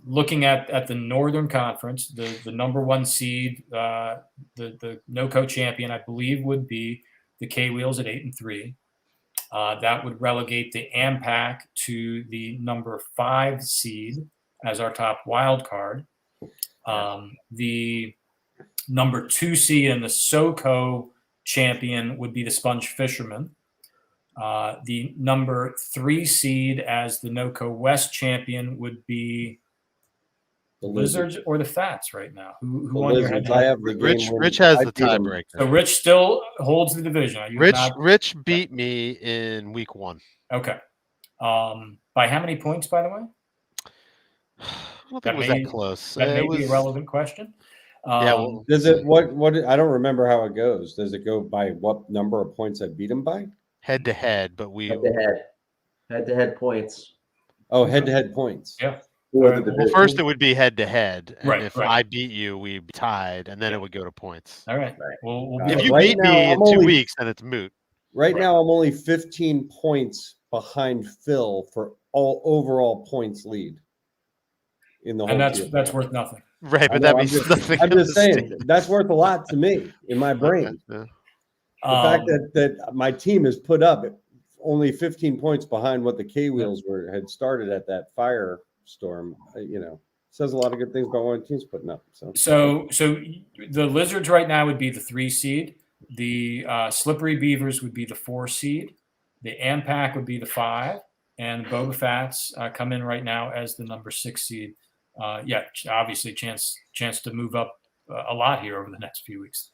looking at the Northern Conference, the number one seed, the NoCo champion, I believe, would be the K Wheels at 8-3. That would relegate the AMPAC to the number 5 seed as our top wild card. The number 2 seed and the SoCo champion would be the Sponge Fishermen. The number 3 seed as the NoCo West champion would be the Lizards or the Fats right now. Who The won your Lizards. head-to-head? I have the game. Rich has I the beat 'em. tiebreaker. So Rich still holds the division. You have not- Rich beat me in week 1. Okay. By how many points, by the way? I don't think it was that close. That may It was be a relevant question. Yeah. Well, Does it what I don't remember how it goes. Does it go by what number of points I beat him by? head to head, but we Head-to-head points. Oh, head-to-head points. Yeah. For All the right, well, division. first it would be head to head, and Right, if right. I beat you, we'd be tied, and then Yeah. it would go to points. All right. Right. We'll Got be If it. you Right beat now, me in I'm 2 only- weeks, then it's moot. Right now, I'm only 15 points behind Phil for all overall points lead in the whole. and that's TFFL. worth nothing. Right, I but know, that I'm means just- nothing. I'm in just the saying standings. that's worth a lot to me in my brain. Okay, The fact that my team has put up only 15 points behind what the K Wheels had started at that firestorm, says a lot of good things about what my team's putting up. So the Lizards right now would be the 3 seed. The Slippery Beavers would be the 4 seed. The AMPAC would be the 5, and the Boba Fats come in right now as the number 6 seed. Obviously chance to move up a lot here over the next few weeks.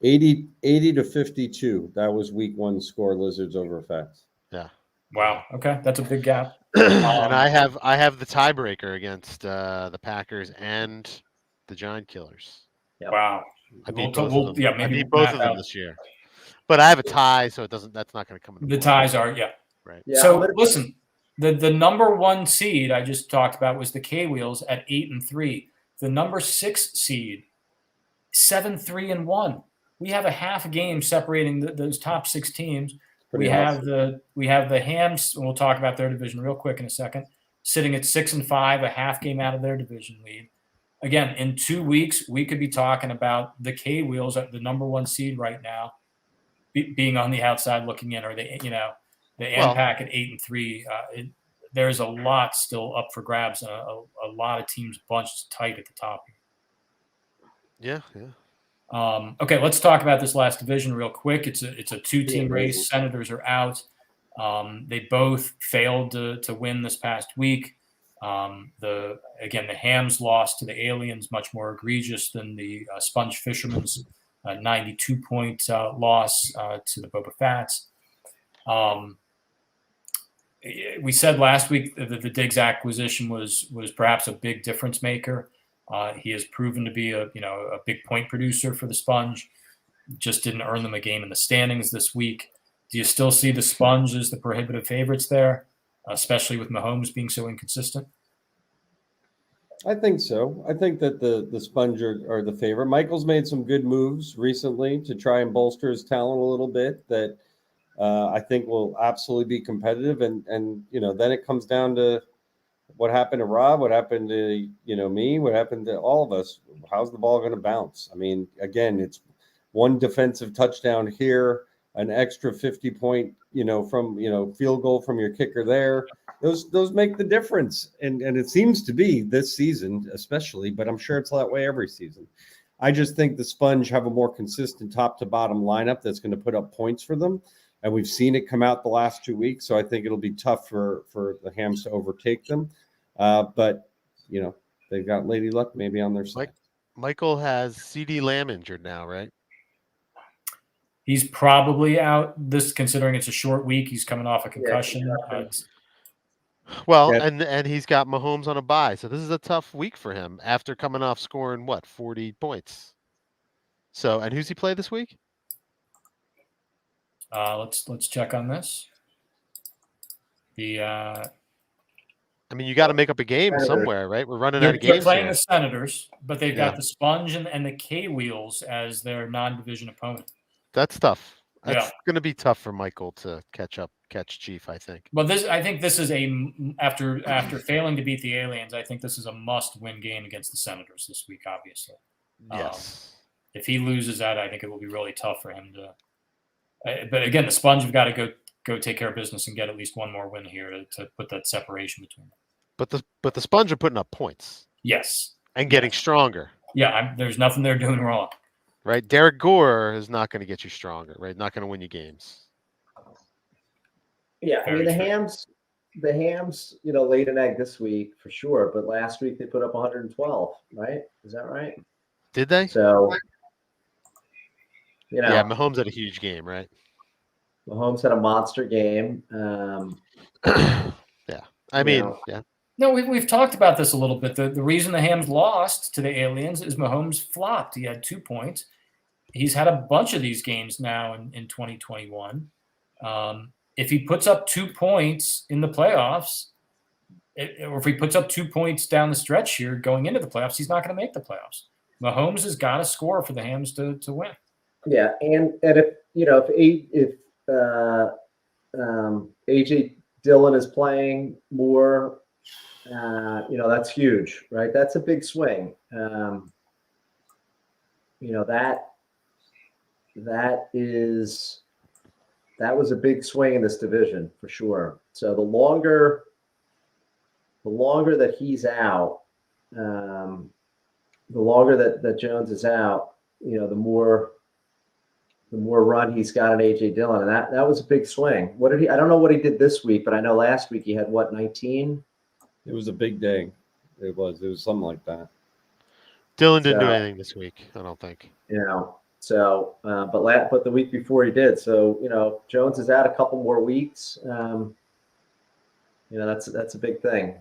80 to 52. That was week 1 score. Lizards over Fats. yeah. Wow. Okay, that's a big gap. And I have the tiebreaker against the Packers and the Giant Killers. Yep. Wow. I beat both of them. Yeah, I maybe beat both of them this year, but I have a tie, so it doesn't. That's not going to come into the play. ties are right. Yeah, so I'm gonna- listen, the number 1 seed I just talked about was the K Wheels at 8-3. The number 6 seed, 7-3-1. We have a half game separating those top 6 teams. Pretty We awesome. have the Hams, and we'll talk about their division real quick in a second, sitting at 6-5, a half game out of their division lead. Again, in 2 weeks, we could be talking about the K Wheels at the number 1 seed right now, being on the outside looking in, or the AMPAC at 8-3. There's a lot still up for grabs, and a lot of teams bunched tight at the top. Yeah. Okay, let's talk about this last division real quick. It's a 2-team Yeah, race. Senators are out. They both failed to win this past week. The Hams loss to the Aliens, much more egregious than the Sponge Fishermen's 92-point loss to the Boba Fats. We said last week that the Diggs acquisition was perhaps a big difference maker. He has proven to be a big point producer for the Sponge. Just didn't earn them a game in the standings this week. Do you still see the Sponge as the prohibitive favorites there, especially with Mahomes being so inconsistent? I think so. I think that the Sponge are the favorite. Michael's made some good moves recently to try and bolster his talent a little bit that I think will absolutely be competitive. And then it comes down to what happened to Rob, what happened to me, what happened to all of us. How's the ball going to bounce? I mean, again, it's one defensive touchdown here, an extra 50-point, from field goal from your kicker there. Those make the difference, and it seems to be this season especially, but I'm sure it's that way every season. I just think the Sponge have a more consistent top to bottom lineup that's going to put up points for them, and we've seen it come out the last 2 weeks. So I think it'll be tough for the Hams to overtake them. But they've got Lady Luck maybe on their side. Michael has CD Lamb injured now, right? He's probably out. This, considering it's a short week, he's coming off a concussion. Well, Yeah. and he's got Mahomes on a bye, so this is a tough week for him after coming off scoring 40 points. So, and who's he play this week? Let's check on this. I mean, you got to make up a game Senators. somewhere, right? We're running out They're of games playing here. the Senators, but they've Yeah. got the Sponge and the K-Wheels as their non-division opponent. That's tough. That's Yeah. going to be tough for Michael to catch Chief, I think. But I think this is after failing to beat the Aliens, I think this is a must-win game against the Senators this week, obviously. Yes. If he loses that, I think it will be really tough for him to. But again, the Sponge have got to go take care of business and get at least one more win here to put that separation between them. But the Sponge are putting up points. Yes. And getting stronger. Yeah, there's nothing they're doing wrong. Right? Derek Gore is not going to get you stronger, right? Not going to win you games. Yeah, I mean the Hams, laid an egg this week for sure, but last week they put up 112, right? Is that right? Did they? So, yeah, Mahomes had a huge game, right? Mahomes had a monster game. Yeah, I mean, yeah. No, we've talked about this a little bit. The reason the Hams lost to the Aliens is Mahomes flopped. He had 2 points. He's had a bunch of these games now in 2021. If he puts up 2 points in the playoffs, or if he puts up 2 points down the stretch here going into the playoffs, he's not going to make the playoffs. Mahomes has got to score for the Hams to win. Yeah, and if AJ Dillon is playing more, that's huge, right? That's a big swing. That was a big swing in this division for sure. So the longer that he's out, the longer that Jones is out, the more run he's got on AJ Dillon, and that was a big swing. What did he? I don't know what he did this week, but I know last week he had 19. It was a big day. It was something like that. Dillon didn't do anything this week, I don't think. So, but the week before he did. So, Jones is out a couple more weeks. That's a big thing.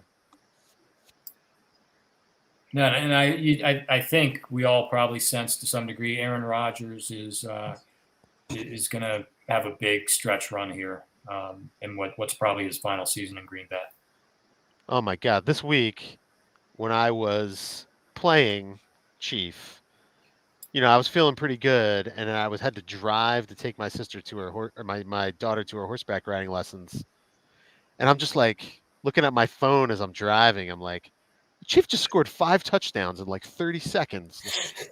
No, and I think we all probably sense to some degree Aaron Rodgers is going to have a big stretch run here in what's probably his final season in Green Bay. Oh my God! This week, when I was playing Chief, I was feeling pretty good, and I had to drive to take my sister to her my daughter to her horseback riding lessons, and I'm just like looking at my phone as I'm driving. I'm like, Chief just scored 5 touchdowns in like 30 seconds.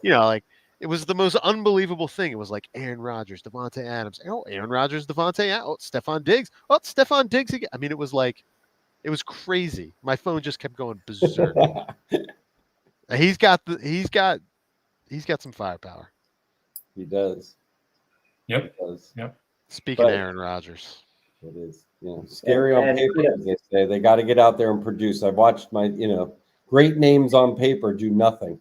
It was the most unbelievable thing. It was like Aaron Rodgers, Devontae Adams. Oh, Aaron Rodgers, Devontae Adams. Oh, Stephon Diggs. Oh, Stephon Diggs again. I mean, it was crazy. My phone just kept going berserk. He's got some firepower. He does. Yep. He does. Yep. Speaking of Aaron Rodgers. It is. Scary on paper, as they say. They got to get out there and produce. I've watched my, great names on paper do nothing.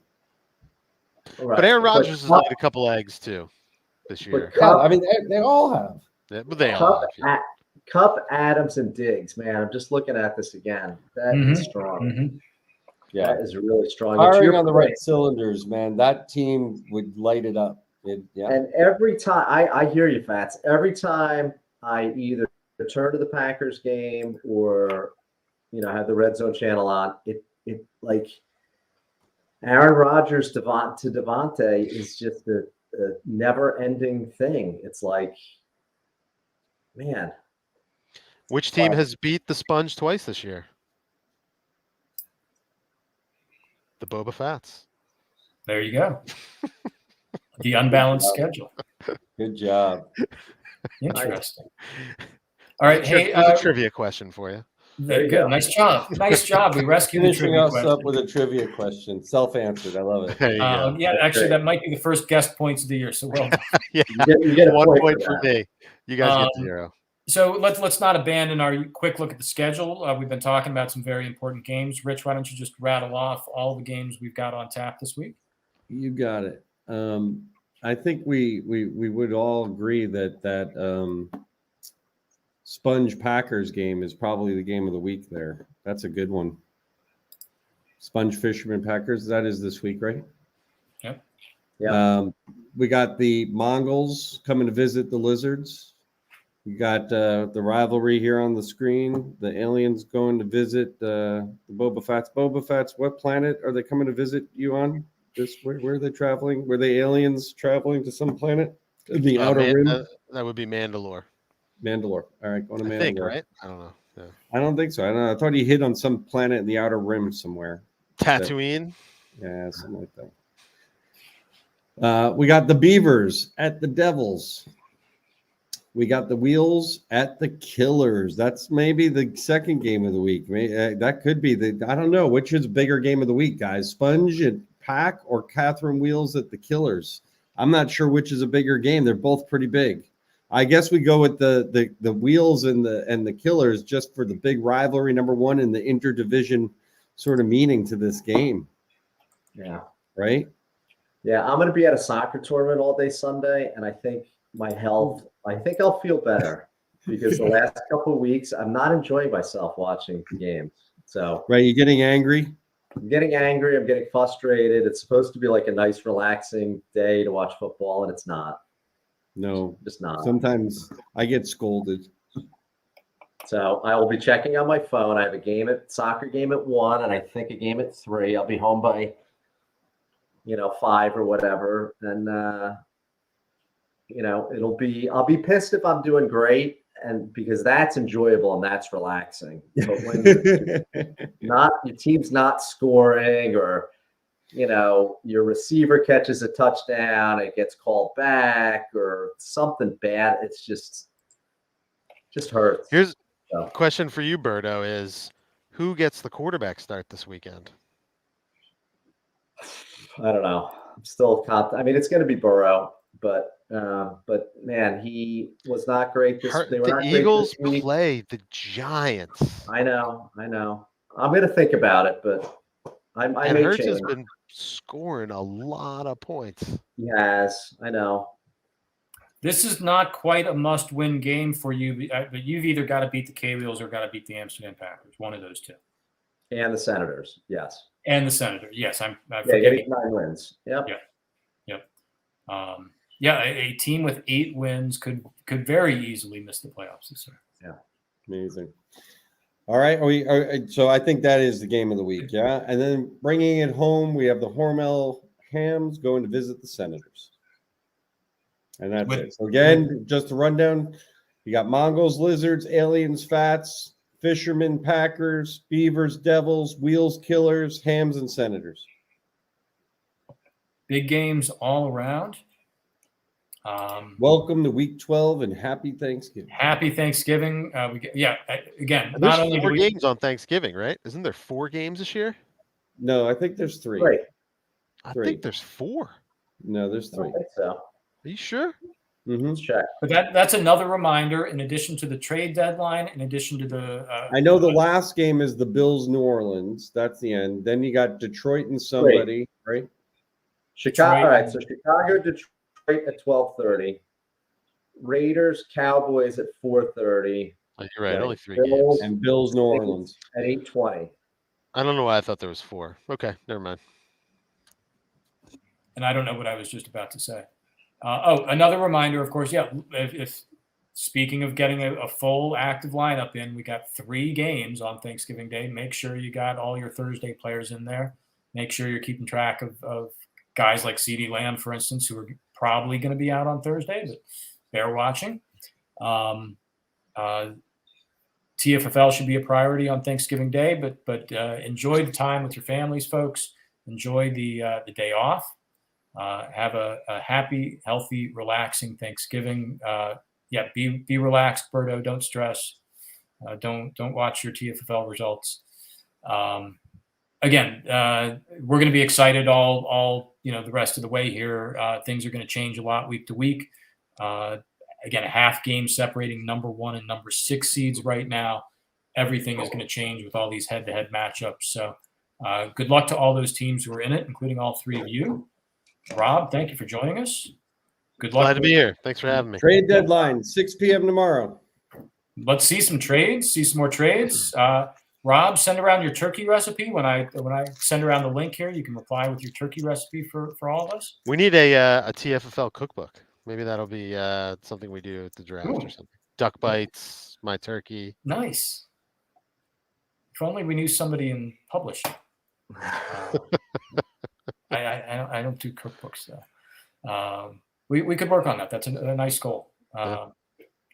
Right. But Aaron Rodgers has laid a couple eggs too this year. Yeah, I mean, they all have. But they all have. Cup, Adams, and Diggs, man. I'm just looking at this again. That is strong. Mm-hmm. Yeah, that is really strong. Firing on the right cylinders, man. That team would light it up. And every time, I hear you, Fats. Every time I either turn to the Packers game or, have the Red Zone channel on, it like Aaron Rodgers to Devontae is just a never-ending thing. It's like, man. Which team has beat the Sponge twice this year? The Boba Fats. There you go. The unbalanced schedule. Good job. Interesting. All right. Hey, there's a trivia question for you. Good. Nice job. Nice job. We rescued the trivia question. Finishing us up with a trivia question. Self-answered. I love it. Yeah, actually, that might be the first guest points of the year. So well done. Yeah, you get 1 point for me. You guys get 0. So let's not abandon our quick look at the schedule. We've been talking about some very important games. Rich, why don't you just rattle off all the games we've got on tap this week? You got it. I think we would all agree that Sponge Packers game is probably the game of the week there. That's a good one. Sponge Fisherman Packers, that is this week, right? Yep. Yeah. we got the Mongols coming to visit the Lizards. We got the rivalry here on the screen. The aliens going to visit the Boba Fett's. Boba Fett's, what planet are they coming to visit you on? Where are they traveling? Were they aliens traveling to some planet? The Outer Rim? That would be Mandalore. Mandalore. All right, going to Mandalore. I think, right? I don't know. Yeah. I don't think so. I don't know. I thought he hit on some planet in the Outer Rim somewhere. Tatooine? Yeah, something like that. We got the Beavers at the Devils. We got the Wheels at the Killers. That's maybe the second game of the week. That could be I don't know. Which is bigger game of the week, guys? Sponge at Pack or Catherine Wheels at the Killers? I'm not sure which is a bigger game. They're both pretty big. I guess we go with the Wheels and the Killers just for the big rivalry, number one, and the interdivision sort of meaning to this game. Yeah. Right? Yeah, I'm going to be at a soccer tournament all day Sunday, and I think I'll feel better because the last couple of weeks, I'm not enjoying myself watching the games. So, right, you're getting angry? I'm getting angry. I'm getting frustrated. It's supposed to be like a nice, relaxing day to watch football, and it's not. No, just not. Sometimes I get scolded. So I will be checking on my phone. I have a soccer game at 1, and I think a game at 3. I'll be home by, 5 or whatever. And, I'll be pissed if I'm doing great, and because that's enjoyable and that's relaxing. But when your team's not scoring, or your receiver catches a touchdown, it gets called back, or something bad, it's just hurts. Here's a question for you, Berto, is who gets the quarterback start this weekend? I don't know. I'm still it's going to be Burrow, but man, he was not great The Eagles play the Giants. I know. I'm going to think about it, but I may Hurts change. has been scoring a lot of points. He has. I know. This is not quite a must-win game for you, but you've either got to beat the K-Wheels or got to beat the Amsterdam Packers. One of those two. And the Senators, yes. And the Senators, yes. I'm getting 9 wins. Yep. Yep. A team with 8 wins could very easily miss the playoffs this year. Yeah. Amazing. All right. So I think that is the game of the week. Yeah. And then bringing it home, we have the Hormel Hams going to visit the Senators. And that's it. So again, just to run down, you got Mongols, Lizards, Aliens, Fats, Fishermen, Packers, Beavers, Devils, Wheels, Killers, Hams, and Senators. Big games all around. Welcome to Week 12 and Happy Thanksgiving. Happy Thanksgiving. Again, not only 4 games on Thanksgiving, right? Isn't there 4 games this year? No, I think there's 3. Right. I think there's 4. No, there's 3. I don't think so. Are you sure? Mm-hmm. Let's check. But that's another reminder, in addition to the trade deadline, in addition to the I know the last game is the Bills New Orleans. That's the end. Then you got Detroit and somebody, right? Chicago. All right. So Chicago, Detroit at 12:30. Raiders, Cowboys at 4:30. Oh, you're right. Only 3 Bills, games. And Bills New Orleans at 8:20. I don't know why I thought there was 4. Okay, never mind. And I don't know what I was just about to say. Another reminder, of course, if speaking of getting a full active lineup in, we got 3 games on Thanksgiving Day. Make sure you got all your Thursday players in there. Make sure you're keeping track of guys like CeeDee Lamb, for instance, who are probably going to be out on Thursday, but bear watching. TFFL should be a priority on Thanksgiving Day, but enjoy the time with your families, folks. Enjoy the day off. Have a happy, healthy, relaxing Thanksgiving. Be relaxed, Berto. Don't stress. Don't watch your TFFL results. Again, we're going to be excited all the rest of the way here. Things are going to change a lot week to week. Again, a half game separating number 1 and number 6 seeds right now. Everything is going to change with all these head-to-head matchups. So good luck to all those teams who are in it, including all 3 of you. Rob, thank you for joining us. Good luck. Glad to be here. Thanks for having me. Trade deadline, 6 p.m. tomorrow. Let's see some trades, see some more trades. Rob, send around your turkey recipe. When I send around the link here, you can reply with your turkey recipe for all of us. We need a TFFL cookbook. Maybe that'll be something we do at the draft Ooh. or something. Duck bites, my turkey. Nice. If only we knew somebody in publishing. I don't do cookbooks though. We could work on that. That's a nice goal.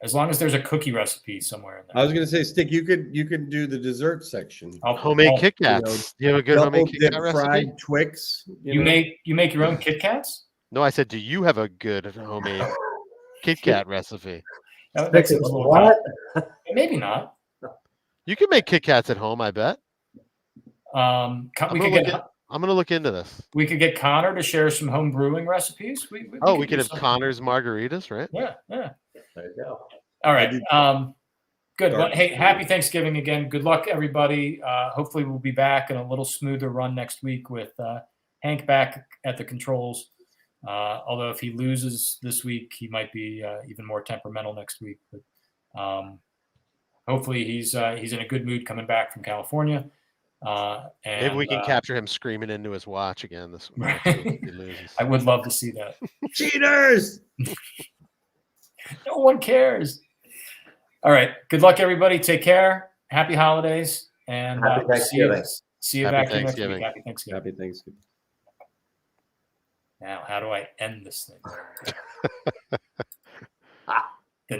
As long as there's a cookie recipe somewhere in there. I was going to say, Stick, you could do the dessert section. Homemade Kit Kats. Do you have a good Double homemade Kit dip Kat recipe? fried Twix. You make your own Kit Kats? No, I said, do you have a good homemade Kit Kat recipe? That's a little What? maybe not. You can make Kit Kats at home, I bet. We could I'm going to look into this. We could get Connor to share some home brewing recipes. We We could could do have something. Connor's margaritas, right? Yeah. There you go. All right. Good. Well, Garbage hey, food. happy Thanksgiving again. Good luck, everybody. Hopefully, we'll be back in a little smoother run next week with Hank back at the controls. Although if he loses this week, he might be even more temperamental next week. But hopefully, he's in a good mood coming back from California. And Maybe we can capture him screaming into his watch again this week if he loses. I would love to see that. Cheaters! No one cares. All right. Good luck, everybody. Take care. Happy holidays. And Happy Thanksgiving. see you Happy back here next week. Thanksgiving. Happy Thanksgiving. Happy Thanksgiving. Now, how do I end this thing? The